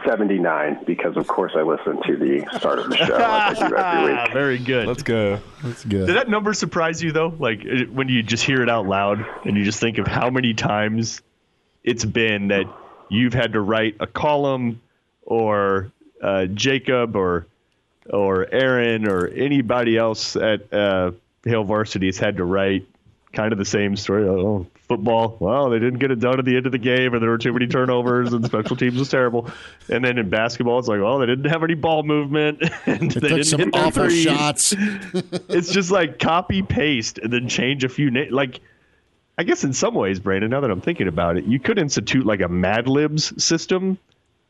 79 because, of course, I listen to the start of the show like I do every week. Very good. Let's go. Did that number surprise you, though? Like, when you just hear it out loud and you just think of how many times it's been that you've had to write a column or Jacob or Aaron or anybody else at Hail Varsity has had to write kind of the same story. Oh, football, well, they didn't get it done at the end of the game, or there were too many turnovers, and special teams was terrible. And then in basketball, it's like, well, they didn't have any ball movement, and they didn't some hit their awful threes. shots. It's just like copy paste and then change a few names. Like, I guess in some ways, Brandon, now that I'm thinking about it, you could institute like a Mad Libs system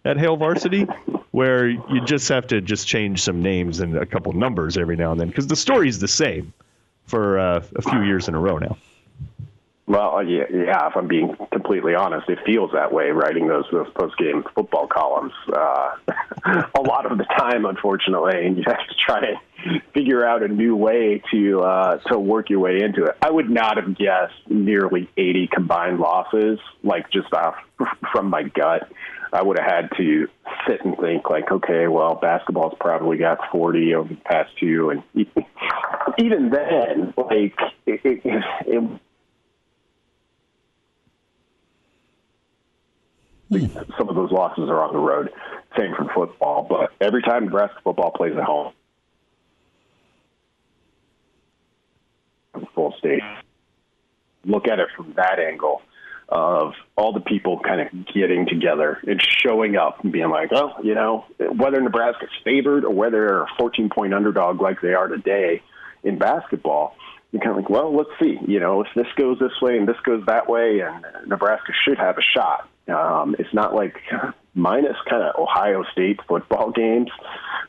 at Hail Varsity, where you just have to just change some names and a couple numbers every now and then, because the story's the same for a few years in a row now. Well, yeah, if I'm being completely honest, it feels that way writing those post-game football columns a lot of the time, unfortunately, and you have to try and figure out a new way to work your way into it. I would not have guessed nearly 80 combined losses, like just off from my gut. I would have had to sit and think, like, okay, well, basketball's probably got 40 over the past two, and even then, like, it some of those losses are on the road. Same for football. But every time Nebraska football plays at home, full state, look at it from that angle of all the people kind of getting together and showing up and being like, oh, you know, whether Nebraska's favored or whether they're a 14-point underdog like they are today in basketball, you're kind of like, well, let's see. You know, if this goes this way and this goes that way, and Nebraska should have a shot. It's not like minus kind of Ohio State football games.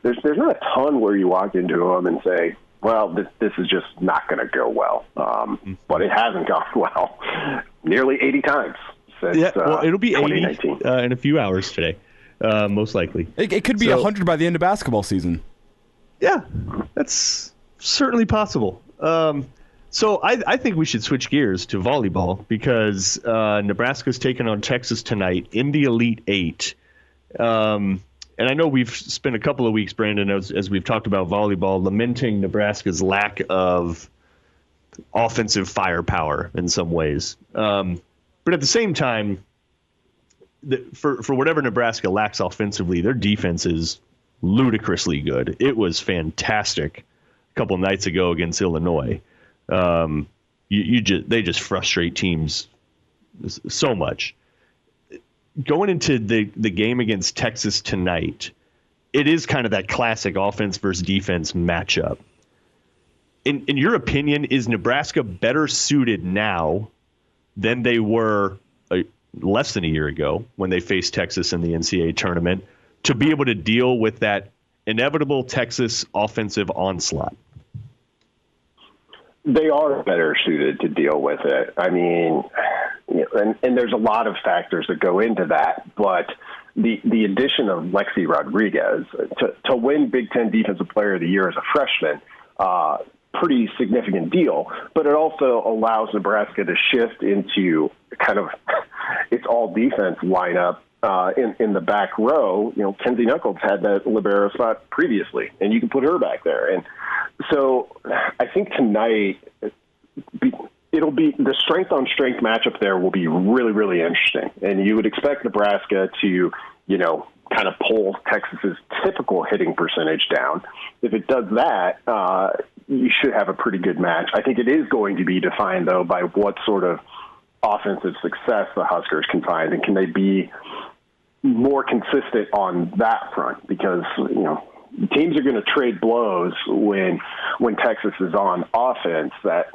There's not a ton where you walk into them and say, well, this is just not going to go well. But it hasn't gone well nearly 80 times since it'll be 80 2019. in a few hours today, most likely. It could be 100 by the end of basketball season. Yeah, that's certainly possible. So I think we should switch gears to volleyball because Nebraska's taking on Texas tonight in the Elite Eight. And I know we've spent a couple of weeks, Brandon, as we've talked about volleyball, lamenting Nebraska's lack of offensive firepower in some ways. But at the same time, for whatever Nebraska lacks offensively, their defense is ludicrously good. It was fantastic a couple nights ago against Illinois. They just frustrate teams so much. Going into the game against Texas tonight, it is kind of that classic offense versus defense matchup. In your opinion, is Nebraska better suited now than they were less than a year ago when they faced Texas in the NCAA tournament to be able to deal with that inevitable Texas offensive onslaught? They are better suited to deal with it. I mean, you know, and there's a lot of factors that go into that, but the addition of Lexi Rodriguez to win Big Ten Defensive Player of the Year as a freshman, pretty significant deal, but it also allows Nebraska to shift into kind of its all defense lineup in the back row. You know, Kenzie Knuckles had that libero spot previously, and you can put her back there. And so I think tonight it'll be the strength on strength matchup there will be really, really interesting. And you would expect Nebraska to, you know, kind of pull Texas's typical hitting percentage down. If it does that, you should have a pretty good match. I think it is going to be defined, though, by what sort of offensive success the Huskers can find, and can they be more consistent on that front? Because, you know, teams are going to trade blows when Texas is on offense. That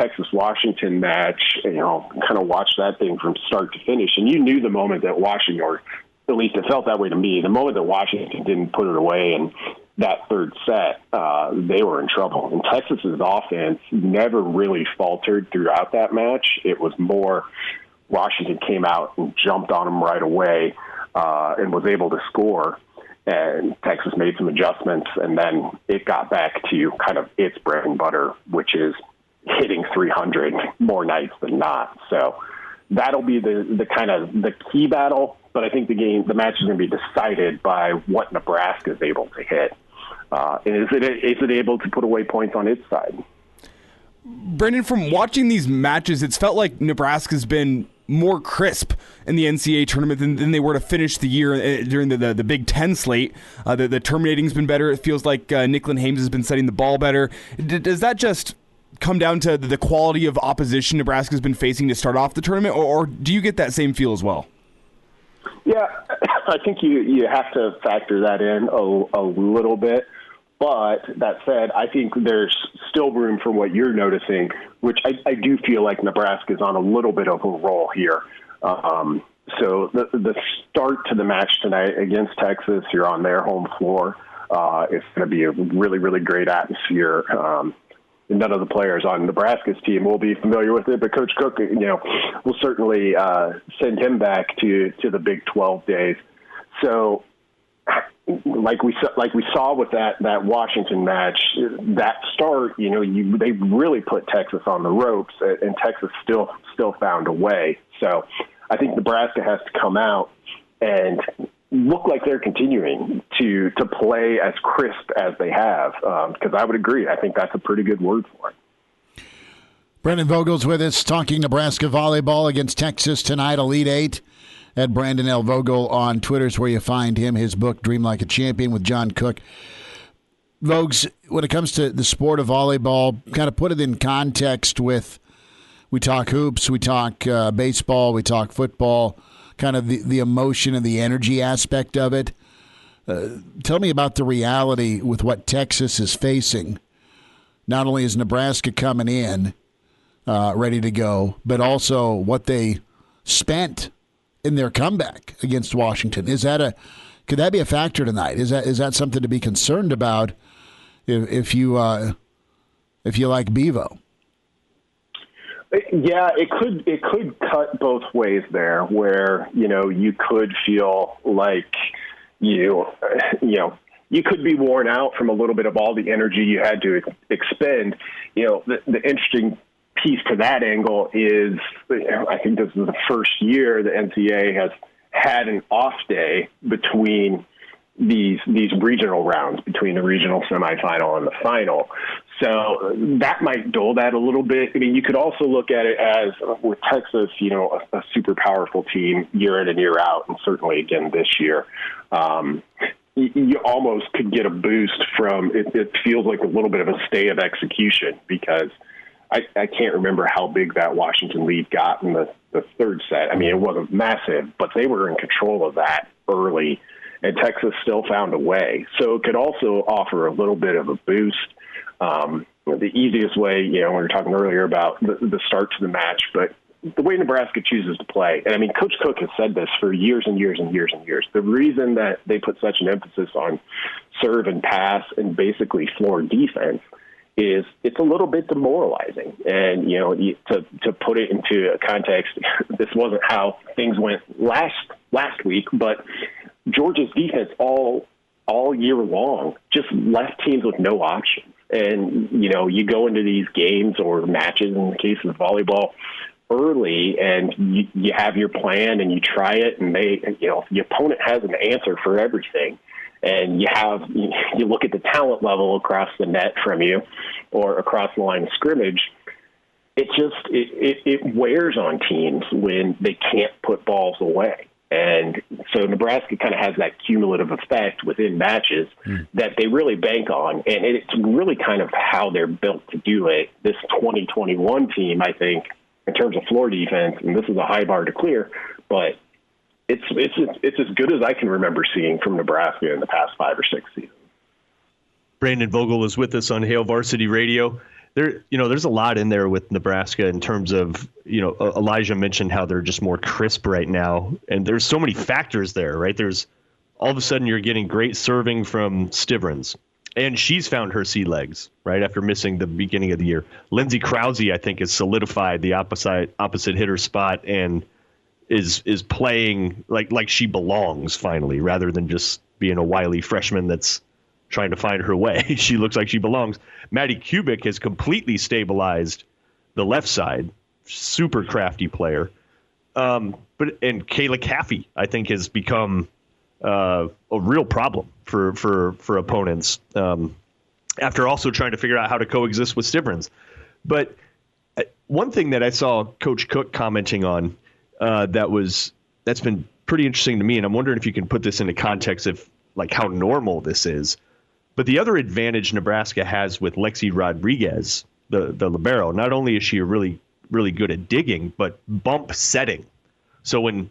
Texas-Washington match, you know, kind of watch that thing from start to finish. And you knew the moment that Washington, or at least it felt that way to me, the moment that Washington didn't put it away in that third set, they were in trouble. And Texas's offense never really faltered throughout that match. It was more Washington came out and jumped on them right away and was able to score. And Texas made some adjustments, and then it got back to kind of its bread and butter, which is hitting 300 more nights than not. So that'll be the kind of the key battle. But I think the match is going to be decided by what Nebraska is able to hit. And is it able to put away points on its side? Brandon, from watching these matches, it's felt like Nebraska's been more crisp in the NCAA tournament than they were to finish the year during the Big Ten slate. The terminating's been better. It feels like Nicklin Hames has been setting the ball better. Does that just come down to the quality of opposition Nebraska's been facing to start off the tournament, or do you get that same feel as well? Yeah, I think you have to factor that in a little bit. But that said, I think there's still room for what you're noticing, which I do feel like Nebraska's on a little bit of a roll here. So the start to the match tonight against Texas, you're on their home floor. It's going to be a really, really great atmosphere. none of the players on Nebraska's team will be familiar with it, but Coach Cook, will certainly send him back to the Big 12 days. So, like we saw with that Washington match, that start, they really put Texas on the ropes, and Texas still found a way. So, I think Nebraska has to come out and look like they're continuing to play as crisp as they have, because I would agree. I think that's a pretty good word for it. Brandon Vogel's with us, talking Nebraska volleyball against Texas tonight, Elite Eight. At Brandon L. Vogel on Twitter is where you find him, his book, Dream Like a Champion with John Cook. Vogues, when it comes to the sport of volleyball, kind of put it in context with, we talk hoops, we talk baseball, we talk football, kind of the emotion and the energy aspect of it. Tell me about the reality with what Texas is facing. Not only is Nebraska coming in ready to go, but also what they spent in their comeback against Washington. Could that be a factor tonight? Is that something to be concerned about if you like Bevo? Yeah, it could cut both ways there, where you could feel like you could be worn out from a little bit of all the energy you had to expend. The interesting piece to that angle is, I think this is the first year the NCAA has had an off day between these regional rounds, between the regional semifinal and the final. So that might dull that a little bit. I mean, you could also look at it as, with Texas, a super powerful team year in and year out, and certainly again this year. You almost could get a boost from it. It feels like a little bit of a stay of execution, because I can't remember how big that Washington lead got in the third set. I mean, it wasn't massive, but they were in control of that early, and Texas still found a way. So it could also offer a little bit of a boost. The easiest way, we were talking earlier about the start to the match, but the way Nebraska chooses to play, and I mean, Coach Cook has said this for years and years and years and years. The reason that they put such an emphasis on serve and pass and basically floor defense is it's a little bit demoralizing. And, to put it into a context, this wasn't how things went last week, but Georgia's defense all year long just left teams with no options. And, you go into these games or matches, in the case of volleyball, early, and you have your plan and you try it, and the opponent has an answer for everything. And you look at the talent level across the net from you or across the line of scrimmage, it wears on teams when they can't put balls away. And so Nebraska kind of has that cumulative effect within matches that they really bank on. And it's really kind of how they're built to do it. This 2021 team, I think, in terms of floor defense, and this is a high bar to clear, but it's as good as I can remember seeing from Nebraska in the past 5 or 6 seasons. Brandon Vogel is with us on Hail Varsity Radio. There's a lot in there with Nebraska in terms of, Elijah mentioned how they're just more crisp right now, and there's so many factors there, right? There's all of a sudden you're getting great serving from Stivrins, and she's found her sea legs, right, after missing the beginning of the year. Lindsey Krause, I think, has solidified the opposite hitter spot and is playing like she belongs finally, rather than just being a wily freshman that's trying to find her way. She looks like she belongs. Maddie Kubik has completely stabilized the left side. Super crafty player. And Kayla Caffey, I think, has become a real problem for opponents after also trying to figure out how to coexist with Stivrins. But one thing that I saw Coach Cook commenting on that's been pretty interesting to me, and I'm wondering if you can put this into context of like how normal this is. But the other advantage Nebraska has with Lexi Rodriguez, the libero, not only is she really, really good at digging, but bump setting. So when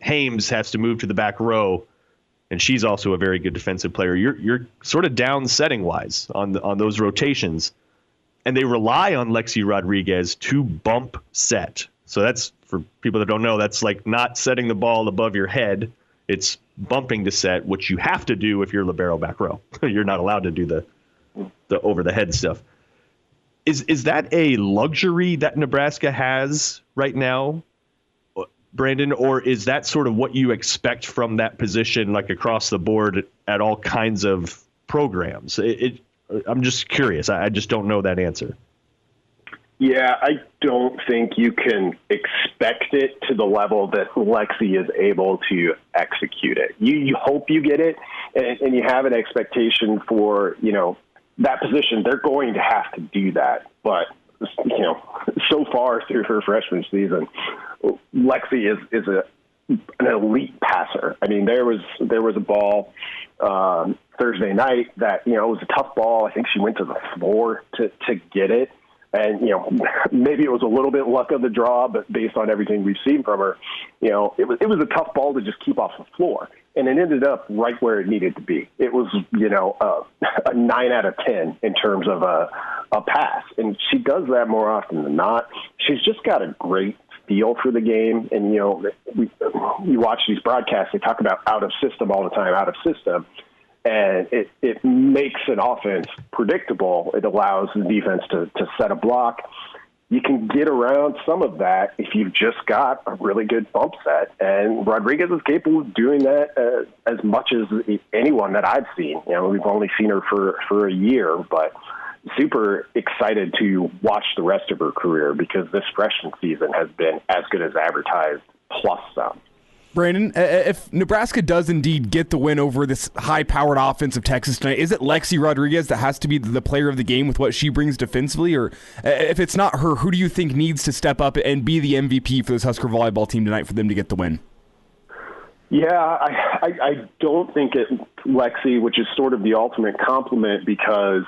Hames has to move to the back row, and she's also a very good defensive player, you're sort of down setting wise on those rotations, and they rely on Lexi Rodriguez to bump set. So that's, for people that don't know, that's like not setting the ball above your head. It's bumping to set, which you have to do if you're libero back row. You're not allowed to do the over the head stuff. Is that a luxury that Nebraska has right now, Brandon, or is that sort of what you expect from that position, like across the board at all kinds of programs? I'm just curious. I just don't know that answer. Yeah, I don't think you can expect it to the level that Lexi is able to execute it. You hope you get it, and you have an expectation for, that position. They're going to have to do that. But, so far through her freshman season, Lexi is an elite passer. I mean, there was a ball Thursday night that, it was a tough ball. I think she went to the floor to get it. And, maybe it was a little bit luck of the draw, but based on everything we've seen from her, it was a tough ball to just keep off the floor. And it ended up right where it needed to be. It was, a 9 out of 10 in terms of a pass. And she does that more often than not. She's just got a great feel for the game. And, you watch these broadcasts, they talk about out of system all the time, out of system. And it makes an offense predictable. It allows the defense to set a block. You can get around some of that if you've just got a really good bump set. And Rodriguez is capable of doing that as much as anyone that I've seen. We've only seen her for a year, but super excited to watch the rest of her career because this freshman season has been as good as advertised, plus some. Brandon, if Nebraska does indeed get the win over this high-powered offense of Texas tonight, is it Lexi Rodriguez that has to be the player of the game with what she brings defensively? Or if it's not her, who do you think needs to step up and be the MVP for this Husker volleyball team tonight for them to get the win? Yeah, I don't think it's Lexi, which is sort of the ultimate compliment because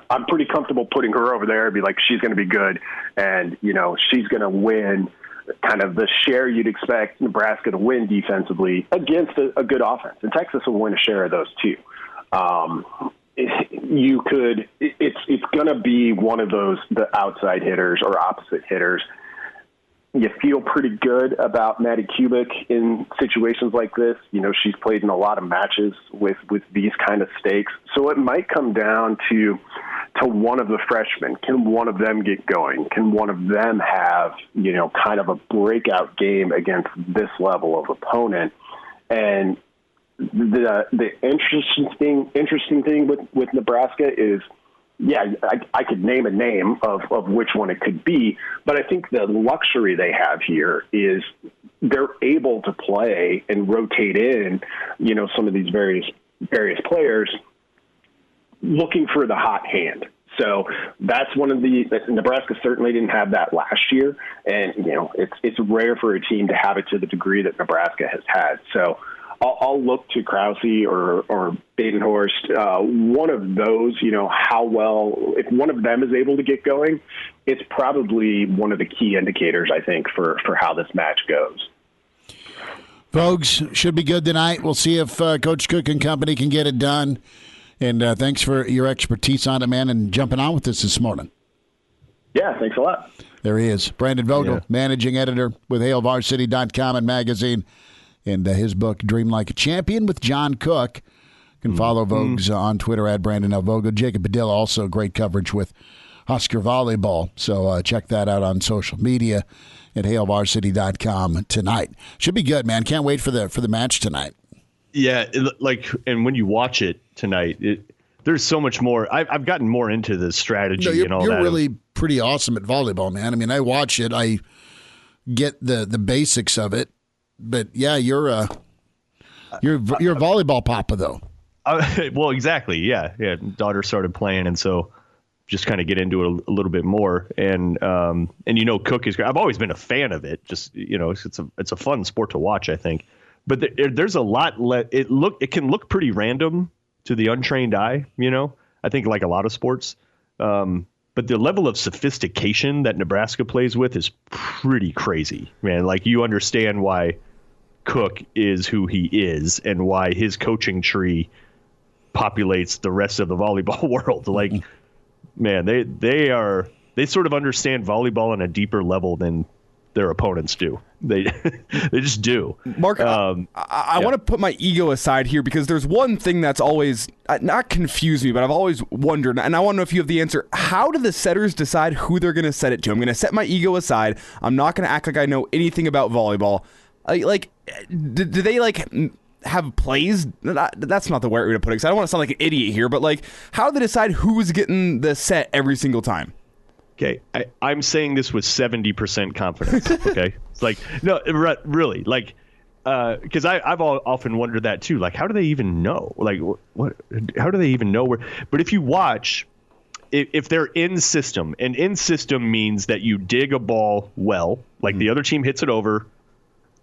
I'm pretty comfortable putting her over there and be like, she's going to be good and, she's going to win kind of the share you'd expect Nebraska to win defensively against a good offense. And Texas will win a share of those too. It's going to be one of those, the outside hitters or opposite hitters. You feel pretty good about Maddie Kubik in situations like this. She's played in a lot of matches with these kind of stakes. So it might come down to one of the freshmen. Can one of them get going? Can one of them have, kind of a breakout game against this level of opponent? And the interesting thing with Nebraska is, yeah, I could name a name of which one it could be, but I think the luxury they have here is they're able to play and rotate in, some of these various players looking for the hot hand. So that's one of Nebraska certainly didn't have that last year. And, it's rare for a team to have it to the degree that Nebraska has had. So I'll look to Krause or Badenhorst. One of those, how well, if one of them is able to get going, it's probably one of the key indicators, I think, for how this match goes. Vogues, should be good tonight. We'll see if Coach Cook and company can get it done. And thanks for your expertise on it, man, and jumping on with us this morning. Yeah, thanks a lot. There he is, Brandon Vogel, managing editor with HailVarsity.com and magazine. And his book, Dream Like a Champion with John Cook. You can follow Vogues on Twitter at Brandon L. Vogel. Jacob Padilla, also great coverage with Husker volleyball. So check that out on social media at HailVarsity.com tonight. Should be good, man. Can't wait for the match tonight. Yeah, and when you watch it tonight, there's so much more. I've gotten more into the strategy and all that. You're really pretty awesome at volleyball, man. I mean, I watch it. I get the basics of it. But yeah, you're a volleyball papa though. Well, exactly. Yeah. Daughter started playing, and so just kind of get into it a little bit more. And Cook is great. I've always been a fan of it. Just it's a fun sport to watch, I think. But there's a lot. It can look pretty random to the untrained eye. I think like a lot of sports. But the level of sophistication that Nebraska plays with is pretty crazy, man. Like you understand why Cook is who he is and why his coaching tree populates the rest of the volleyball world. Like, man, they sort of understand volleyball on a deeper level than their opponents do. They they just do. Mark, I want to put my ego aside here because there's one thing that's always not confused me, but I've always wondered, and I want to know if you have the answer. How do the setters decide who they're going to set it to? I'm going to set my ego aside. I'm not going to act like I know anything about volleyball. Do they have plays? That's not the right way to put it, because I don't want to sound like an idiot here, but how do they decide who's getting the set every single time? Okay, I'm saying this with 70% confidence. Okay, it's no, really, because I've often wondered that too. How do they even know? What? How do they even know where? But if you watch, if they're in system, and in system means that you dig a ball well, the other team hits it over,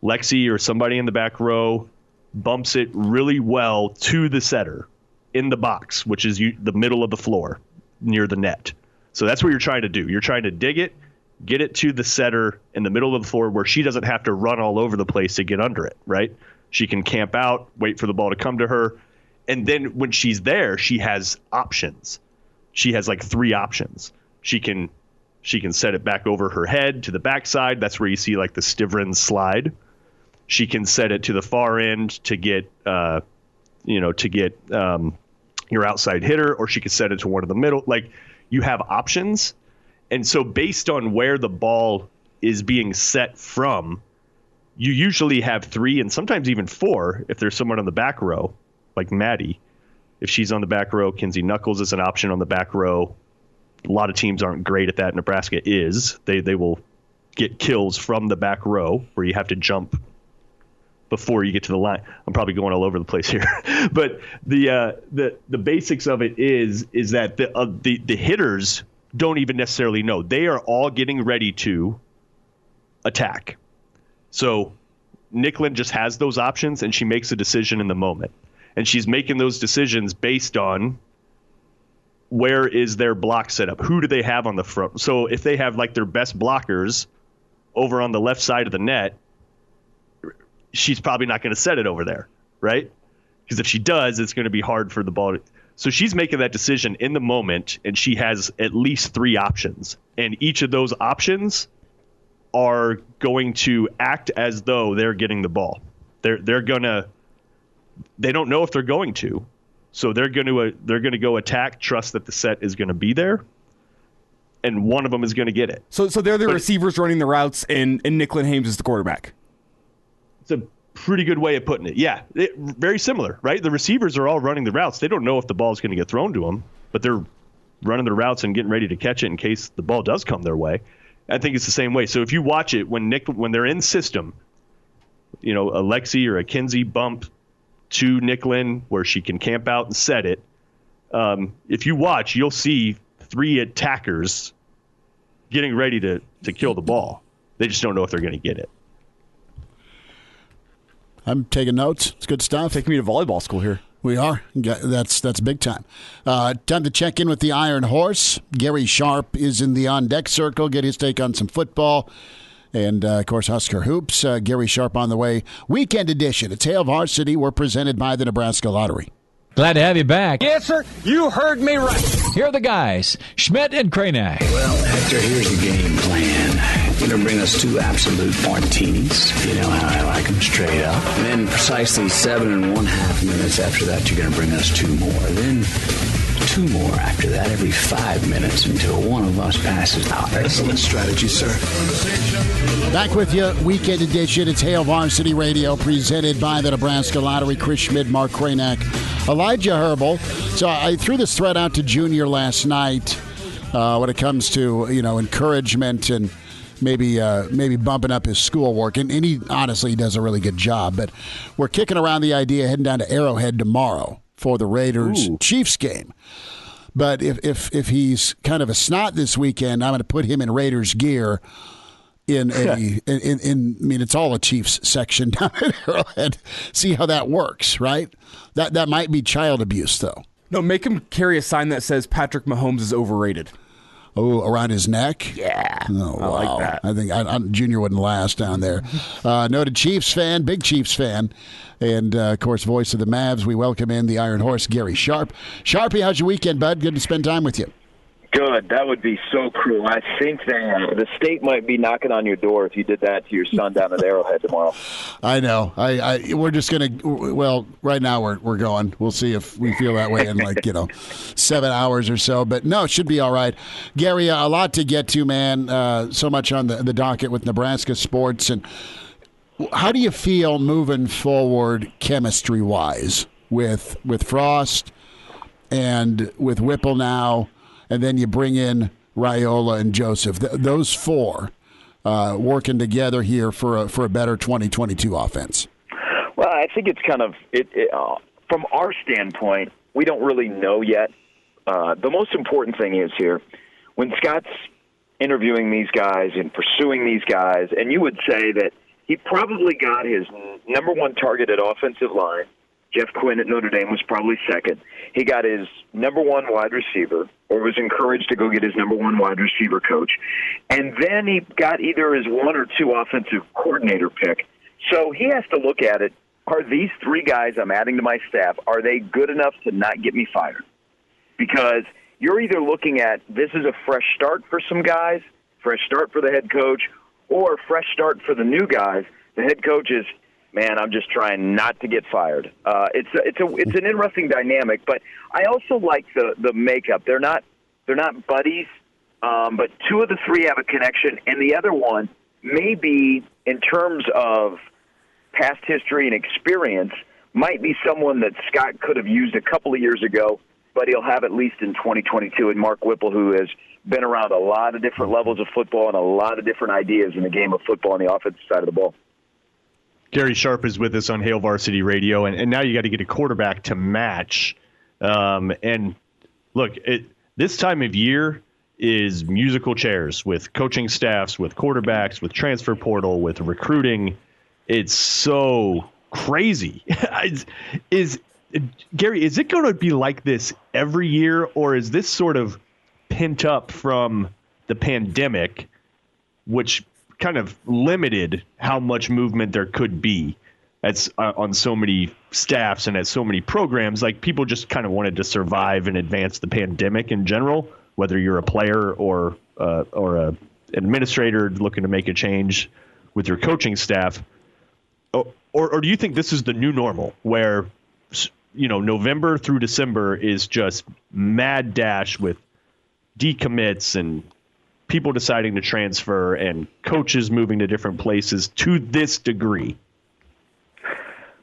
Lexi or somebody in the back row bumps it really well to the setter in the box, which is the middle of the floor near the net. So that's what you're trying to do. You're trying to dig it, get it to the setter in the middle of the floor where she doesn't have to run all over the place to get under it, right? She can camp out, wait for the ball to come to her. And then when she's there, she has options. She has 3 options. She can set it back over her head to the backside. That's where you see the Stivrin slide. She can set it to the far end to get, your outside hitter, or she can set it to one of the middle. You have options. And so based on where the ball is being set from, you usually have 3 and sometimes even 4 if there's someone on the back row, like Maddie. If she's on the back row, Kinsey Knuckles is an option on the back row. A lot of teams aren't great at that. Nebraska is. They will get kills from the back row where you have to jump before you get to the line. I'm probably going all over the place here, but the basics of it is that the hitters don't even necessarily know. They are all getting ready to attack. So Nicklin just has those options, and she makes a decision in the moment, and she's making those decisions based on where is their block set up, who do they have on the front. So if they have their best blockers over on the left side of the net, she's probably not going to set it over there, right? Because if she does, it's going to be hard for the ball. So she's making that decision in the moment, and she has at least 3 options. And each of those options are going to act as though they're getting the ball. They don't know if they're going to. So they're going to go attack, trust that the set is going to be there, and one of them is going to get it. So they're the receivers running the routes, and Nicklin Hames is the quarterback. It's a pretty good way of putting it. Yeah, very similar, right? The receivers are all running the routes. They don't know if the ball is going to get thrown to them, but they're running the routes and getting ready to catch it in case the ball does come their way. I think it's the same way. So if you watch it, when they're in system, a Lexi or a Kinsey bump to Nicklin where she can camp out and set it. If you watch, you'll see 3 attackers getting ready to kill the ball. They just don't know if they're going to get it. I'm taking notes. It's good stuff. Take me to volleyball school here. We are. That's big time. Time to check in with the Iron Horse. Gary Sharp is in the on-deck circle. Get his take on some football. And, of course, Husker Hoops. Gary Sharp on the way. Weekend edition. It's Hail Varsity. We're presented by the Nebraska Lottery. Glad to have you back. Yes, sir. You heard me right. Here are the guys, Schmidt and Kraynak. Well, Hector, here's the game plan. You're going to bring us 2 absolute martinis. You know how I like them, straight up. And then precisely 7.5 minutes after that, you're going to bring us 2 more. Then 2 more after that every 5 minutes until one of us passes out. Excellent strategy, sir. Back with you, weekend edition. It's Hail Varsity Radio, presented by the Nebraska Lottery. Chris Schmidt, Mark Kraynak, Elijah Herbel. So I threw this thread out to Junior last night when it comes to encouragement and maybe bumping up his schoolwork. And he honestly does a really good job. But we're kicking around the idea heading down to Arrowhead tomorrow for the Raiders-Chiefs game. But if he's kind of a snot this weekend, I'm going to put him in Raiders gear. It's all a Chiefs section down at Arrowhead. See how that works, right? That might be child abuse, though. No, make him carry a sign that says Patrick Mahomes is overrated. Oh, around his neck? Yeah. Oh, I like that. I think Junior wouldn't last down there. Noted Chiefs fan, big Chiefs fan. And, of course, voice of the Mavs. We welcome in the Iron Horse, Gary Sharp. Sharpie, how's your weekend, bud? Good to spend time with you. Good. That would be so cruel. I think the state might be knocking on your door if you did that to your son down at Arrowhead tomorrow. I know. We're just gonna. Well, right now we're going. We'll see if we feel that way in 7 hours or so. But no, it should be all right. Gary, a lot to get to, man. So much on the docket with Nebraska sports. And how do you feel moving forward, chemistry wise, with Frost and with Whipple now? And then you bring in Raiola and Joseph. Those four working together here for a better 2022 offense. Well, I think it's kind of from our standpoint, we don't really know yet. The most important thing is here, when Scott's interviewing these guys and pursuing these guys, and you would say that he probably got his number one target at offensive line. Jeff Quinn at Notre Dame was probably second. He got his number one wide receiver, or was encouraged to go get his number one wide receiver coach. And then he got either his one or two offensive coordinator pick. So he has to look at it. Are these three guys I'm adding to my staff, are they good enough to not get me fired? Because you're either looking at this is a fresh start for some guys, fresh start for the head coach, or fresh start for the new guys. The head coach is, man, I'm just trying not to get fired. It's an interesting dynamic, but I also like the makeup. They're not buddies, but two of the three have a connection, and the other one maybe in terms of past history and experience might be someone that Scott could have used a couple of years ago, but he'll have at least in 2022. And Mark Whipple, who has been around a lot of different levels of football and a lot of different ideas in the game of football on the offensive side of the ball. Gary Sharp is with us on Hail Varsity Radio, and now you got to get a quarterback to match. And look, this time of year is musical chairs with coaching staffs, with quarterbacks, with transfer portal, with recruiting. It's so crazy. Gary, is it going to be like this every year, or is this sort of pent up from the pandemic, which kind of limited how much movement there could be on so many staffs and at so many programs? Like, people just kind of wanted to survive and advance the pandemic in general, whether you're a player or a administrator looking to make a change with your coaching staff. Or do you think this is the new normal where, November through December is just mad dash with decommits and people deciding to transfer and coaches moving to different places to this degree?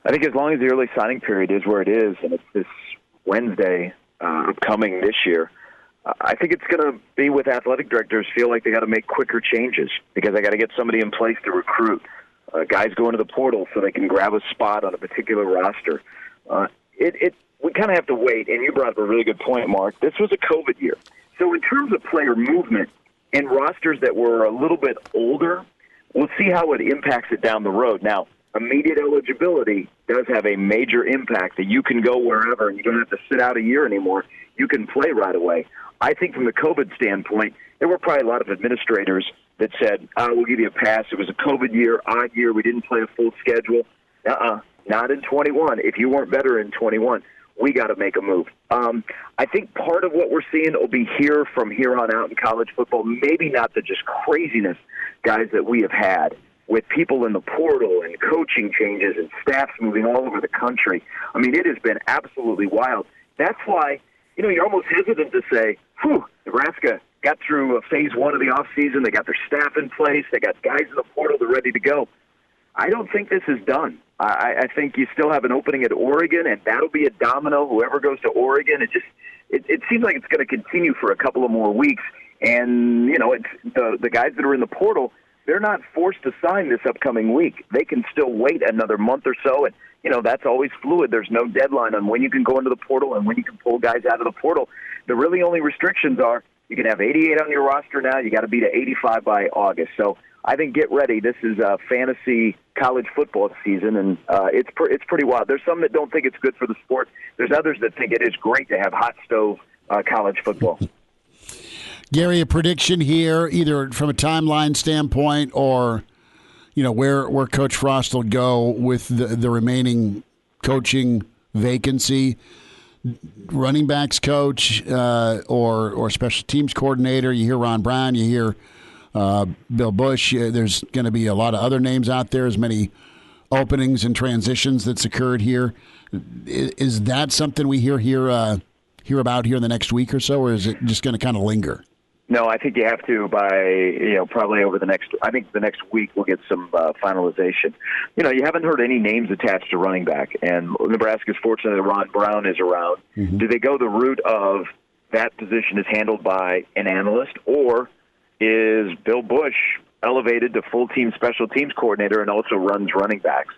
I think as long as the early signing period is where it is, and it's this Wednesday upcoming this year, I think it's going to be with athletic directors feel like they got to make quicker changes because they got to get somebody in place to recruit. Guys go into the portal so they can grab a spot on a particular roster. We kind of have to wait, and you brought up a really good point, Mark. This was a COVID year. So in terms of player movement, and rosters that were a little bit older, we'll see how it impacts it down the road. Now, immediate eligibility does have a major impact that you can go wherever and you don't have to sit out a year anymore. You can play right away. I think from the COVID standpoint, there were probably a lot of administrators that said, we'll give you a pass. It was a COVID year, odd year. We didn't play a full schedule. Not in 21. If you weren't better in 21, we got to make a move. I think part of what we're seeing will be here from here on out in college football, maybe not the just craziness, guys, that we have had with people in the portal and coaching changes and staffs moving all over the country. I mean, it has been absolutely wild. That's why, you're almost hesitant to say, Nebraska got through phase one of the offseason. They got their staff in place. They got guys in the portal. They're ready to go. I don't think this is done. I think you still have an opening at Oregon, and that'll be a domino. Whoever goes to Oregon, it seems like it's going to continue for a couple of more weeks. And, it's the guys that are in the portal, they're not forced to sign this upcoming week. They can still wait another month or so, and, that's always fluid. There's no deadline on when you can go into the portal and when you can pull guys out of the portal. The really only restrictions are you can have 88 on your roster now. You got to be to 85 by August. So I think get ready. This is a fantasy college football season, and it's pretty wild. There's some that don't think it's good for the sport. There's others that think it is great to have hot stove college football. Gary, a prediction here, either from a timeline standpoint or, where Coach Frost will go with the remaining coaching vacancy. running backs coach or special teams coordinator. You hear Ron Brown, you hear Bill Bush. There's going to be a lot of other names out there, as many openings and transitions that's occurred here. Is that something we hear about here in the next week or so, or is it just going to kind of linger? No, I think you have to by, probably over the next week we'll get some finalization. You haven't heard any names attached to running back, and Nebraska's fortunate that Ron Brown is around. Mm-hmm. Do they go the route of that position is handled by an analyst, or is Bill Bush elevated to full-team special teams coordinator and also runs running backs?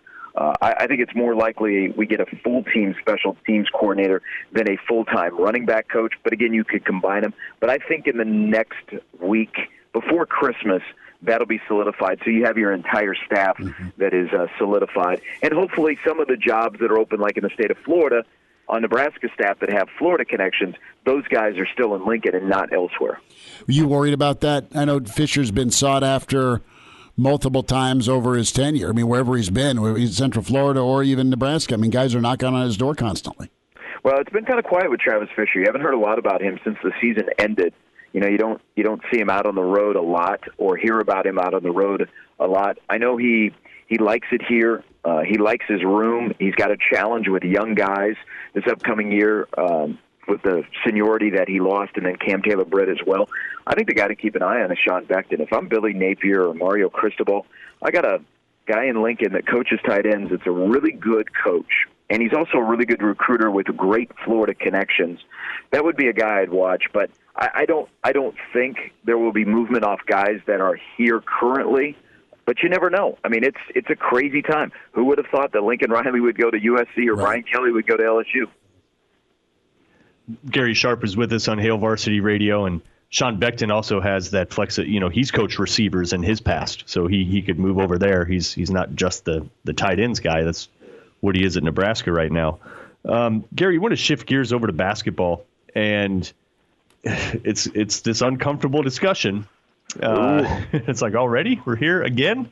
I think it's more likely we get a full-team special teams coordinator than a full-time running back coach. But, again, you could combine them. But I think in the next week, before Christmas, that'll be solidified. So you have your entire staff that is solidified. And hopefully some of the jobs that are open, like in the state of Florida, on Nebraska staff that have Florida connections, those guys are still in Lincoln and not elsewhere. Were you worried about that? I know Fisher's been sought after multiple times over his tenure. I mean, wherever he's been, whether he's Central Florida or even Nebraska, I mean, guys are knocking on his door constantly. Well, it's been kind of quiet with Travis Fisher. You haven't heard a lot about him since the season ended. You don't see him out on the road a lot or hear about him out on the road a lot. I know he likes it here. He likes his room. He's got a challenge with young guys this upcoming year with the seniority that he lost, and then Cam Taylor-Britt as well. I think the guy to keep an eye on is Sean Beckton. If I'm Billy Napier or Mario Cristobal, I got a guy in Lincoln that coaches tight ends that's a really good coach, and he's also a really good recruiter with great Florida connections. That would be a guy I'd watch, but I don't think there will be movement off guys that are here currently. But you never know. I mean, it's a crazy time. Who would have thought that Lincoln Riley would go to USC or Brian Kelly would go to LSU? Gary Sharp is with us on Hail Varsity Radio, and Sean Beckton also has that flex. He's coached receivers in his past, so he could move over there. He's not just the tight ends guy. That's what he is at Nebraska right now. Gary, you want to shift gears over to basketball, and it's this uncomfortable discussion. It's like, already we're here again.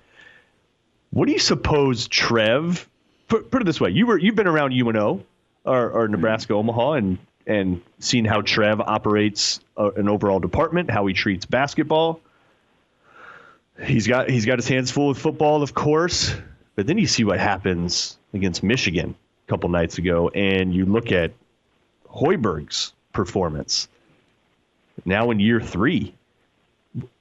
What do you suppose Trev? Put it this way: you've been around UNO or Nebraska Omaha and seen how Trev operates an overall department, how he treats basketball. He's got his hands full with football, of course, but then you see what happens against Michigan a couple nights ago, and you look at Hoiberg's performance now in year 3.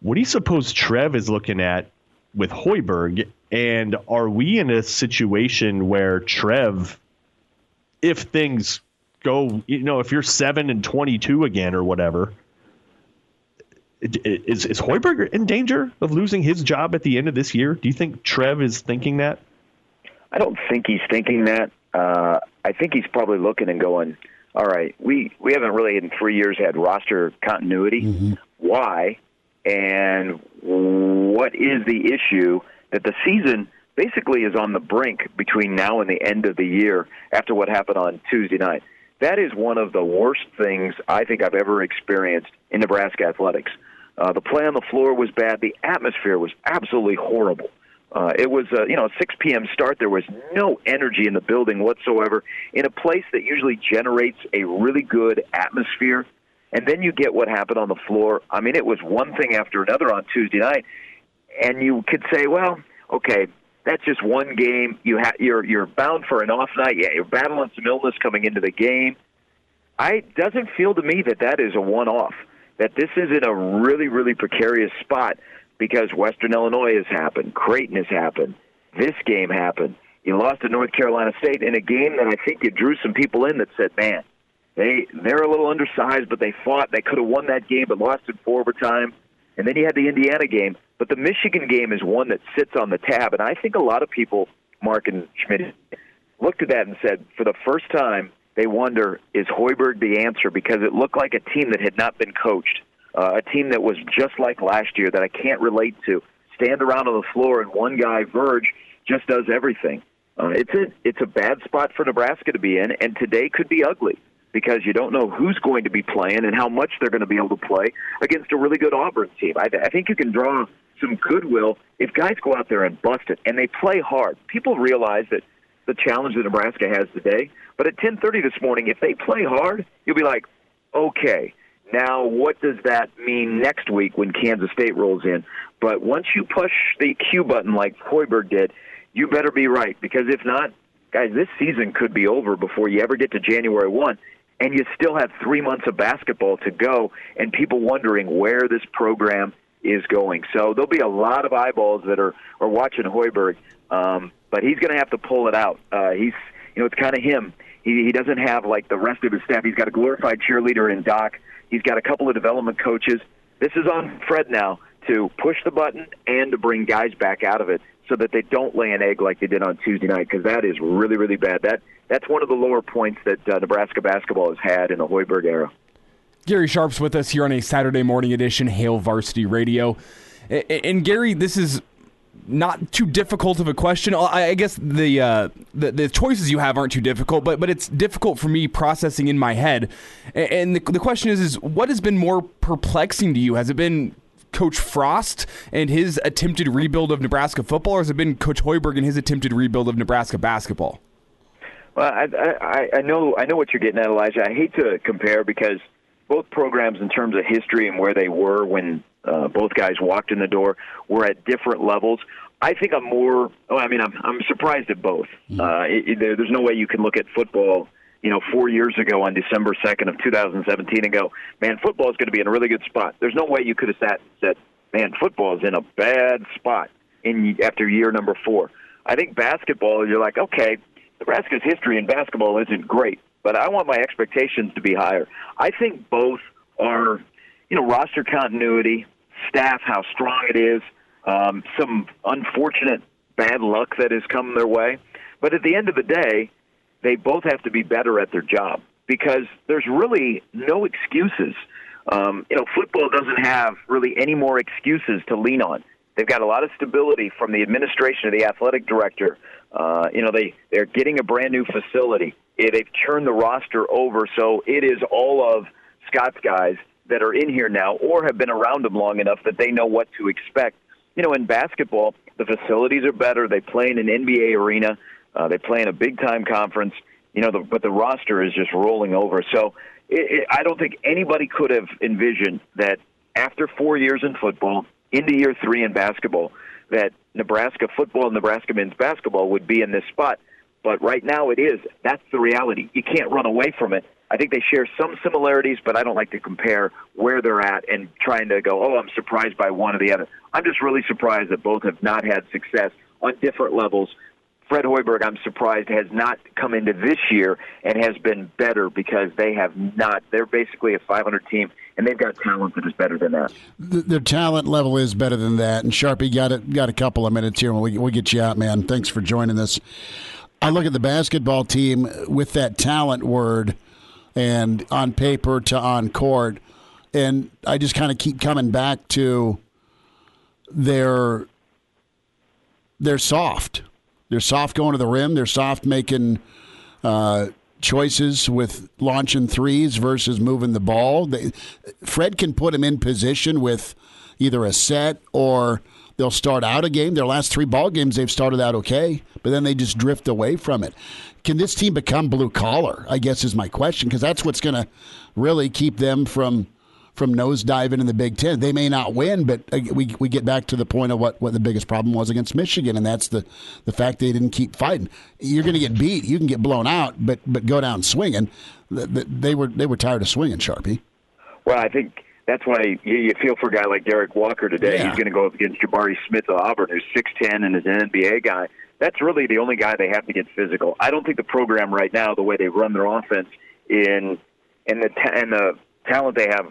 What do you suppose Trev is looking at with Hoiberg? And are we in a situation where Trev, if things go, if you're 7-22 again or whatever, is Hoiberg in danger of losing his job at the end of this year? Do you think Trev is thinking that? I don't think he's thinking that. I think he's probably looking and going, all right, we haven't really in 3 years had roster continuity. Mm-hmm. Why? And what is the issue that the season basically is on the brink between now and the end of the year after what happened on Tuesday night? That is one of the worst things I think I've ever experienced in Nebraska athletics. The play on the floor was bad. The atmosphere was absolutely horrible. It was a 6 p.m. start. There was no energy in the building whatsoever in a place that usually generates a really good atmosphere. And then you get what happened on the floor. I mean, it was one thing after another on Tuesday night. And you could say, well, okay, that's just one game. You're bound for an off night. Yeah, you're battling some illness coming into the game. It doesn't feel to me that is a one-off, that this is in a really, really precarious spot because Western Illinois has happened. Creighton has happened. This game happened. You lost to North Carolina State in a game that I think you drew some people in that said, man, they're a little undersized, but they fought. They could have won that game but lost it for overtime. And then you had the Indiana game. But the Michigan game is one that sits on the tab. And I think a lot of people, Mark and Schmidt, looked at that and said, for the first time, they wonder, is Hoiberg the answer? Because it looked like a team that had not been coached, a team that was just like last year that I can't relate to. Stand around on the floor and one guy, Verge, just does everything. It's a bad spot for Nebraska to be in, and today could be ugly because you don't know who's going to be playing and how much they're going to be able to play against a really good Auburn team. I think you can draw some goodwill if guys go out there and bust it, and they play hard. People realize that the challenge that Nebraska has today. But at 10:30 this morning, if they play hard, you'll be like, okay, now what does that mean next week when Kansas State rolls in? But once you push the Q button like Hoiberg did, you better be right, because if not, guys, this season could be over before you ever get to January 1, and you still have 3 months of basketball to go, and people wondering where this program is going. So there'll be a lot of eyeballs that are watching Hoiberg, but he's going to have to pull it out. It's kind of him. He doesn't have, like, the rest of his staff. He's got a glorified cheerleader in Doc. He's got a couple of development coaches. This is on Fred now to push the button and to bring guys back out of it so that they don't lay an egg like they did on Tuesday night, because that is really, really bad. That's one of the lower points that Nebraska basketball has had in the Hoiberg era. Gary Sharp's with us here on a Saturday morning edition, Hail Varsity Radio. And Gary, this is not too difficult of a question. I guess the choices you have aren't too difficult, but it's difficult for me processing in my head. And the question is what has been more perplexing to you? Has it been Coach Frost and his attempted rebuild of Nebraska football, or has it been Coach Hoiberg and his attempted rebuild of Nebraska basketball? Well, I know what you're getting at, Elijah. I hate to compare because both programs, in terms of history and where they were when both guys walked in the door, were at different levels. I think I'm surprised at both. There's no way you can look at football, 4 years ago on December 2nd of 2017 and go, man, football is going to be in a really good spot. There's no way you could have sat and said, man, football is in a bad spot after year number 4. I think basketball, you're like, okay, Nebraska's history in basketball isn't great, but I want my expectations to be higher. I think both are, roster continuity, staff, how strong it is, some unfortunate bad luck that has come their way. But at the end of the day, they both have to be better at their job because there's really no excuses. Football doesn't have really any more excuses to lean on. They've got a lot of stability from the administration of the athletic director. They're getting a brand new facility. They've turned the roster over, so it is all of Scott's guys that are in here now or have been around them long enough that they know what to expect. In basketball, the facilities are better. They play in an NBA arena. They play in a big-time conference. But the roster is just rolling over. So I don't think anybody could have envisioned that after 4 years in football, into year 3 in basketball, that Nebraska football and Nebraska men's basketball would be in this spot. But right now it is. That's the reality. You can't run away from it. I think they share some similarities, but I don't like to compare where they're at and trying to go, I'm surprised by one or the other. I'm just really surprised that both have not had success on different levels. Fred Hoiberg, I'm surprised, has not come into this year and has been better because they have not. They're basically a 500 team, and they've got talent that is better than that. Their talent level is better than that. And Sharpie, got a couple of minutes here, and we'll get you out, man. Thanks for joining us. I look at the basketball team with that talent word and on paper to on court, and I just kind of keep coming back to they're soft. They're soft going to the rim. They're soft making choices with launching threes versus moving the ball. Fred can put them in position with either a set or they'll start out a game. Their last 3 ball games, they've started out okay, but then they just drift away from it. Can this team become blue collar, I guess is my question, because that's what's going to really keep them from nosediving in the Big Ten. They may not win, but we get back to the point of what the biggest problem was against Michigan, and that's the fact they didn't keep fighting. You're going to get beat. You can get blown out, but go down swinging. They were tired of swinging, Sharpie. Well, I think that's why you feel for a guy like Derek Walker today. Yeah. He's going to go up against Jabari Schmidt of Auburn, who's 6'10" and is an NBA guy. That's really the only guy they have to get physical. I don't think the program right now, the way they run their offense and the talent they have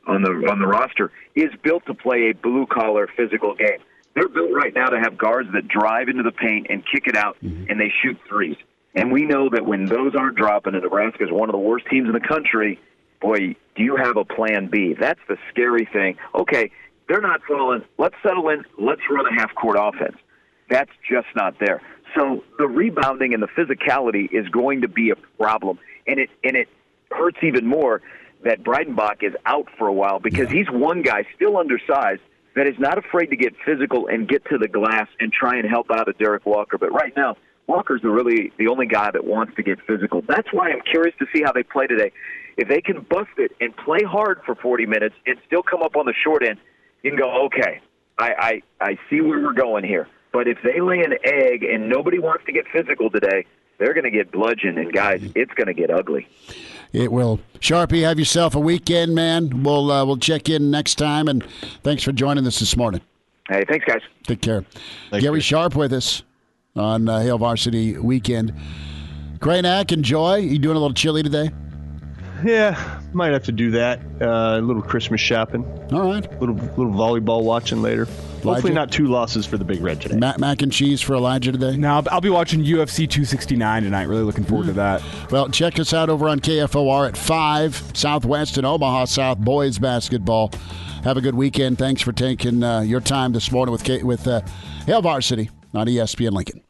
on the roster, is built to play a blue-collar physical game. They're built right now to have guards that drive into the paint and kick it out, and they shoot threes. And we know that when those aren't dropping, and Nebraska is one of the worst teams in the country, boy, do you have a plan B? That's the scary thing. Okay, they're not falling. Let's settle in. Let's run a half-court offense. That's just not there. So the rebounding and the physicality is going to be a problem, and it hurts even more that Breidenbach is out for a while because he's one guy still undersized that is not afraid to get physical and get to the glass and try and help out a Derek Walker. But right now, Walker's the only guy that wants to get physical. That's why I'm curious to see how they play today. If they can bust it and play hard for 40 minutes and still come up on the short end, you can go, okay, I see where we're going here. But if they lay an egg and nobody wants to get physical today, they're going to get bludgeoned, and guys, it's going to get ugly. It will. Sharpie, have yourself a weekend, man. We'll check in next time, and thanks for joining us this morning. Hey, thanks, guys. Take care. Thanks, Gary Chris. Sharp with us on Hail Varsity Weekend. Kraynak, enjoy. You doing a little chilly today? Yeah, might have to do that. A little Christmas shopping. All right. Little volleyball watching later. Hopefully not 2 losses for the Big Red today. Mac and cheese for Elijah today? No, I'll be watching UFC 269 tonight. Really looking forward to that. Well, check us out over on KFOR at 5, Southwest and Omaha South boys basketball. Have a good weekend. Thanks for taking your time this morning with Hail Varsity on ESPN Lincoln.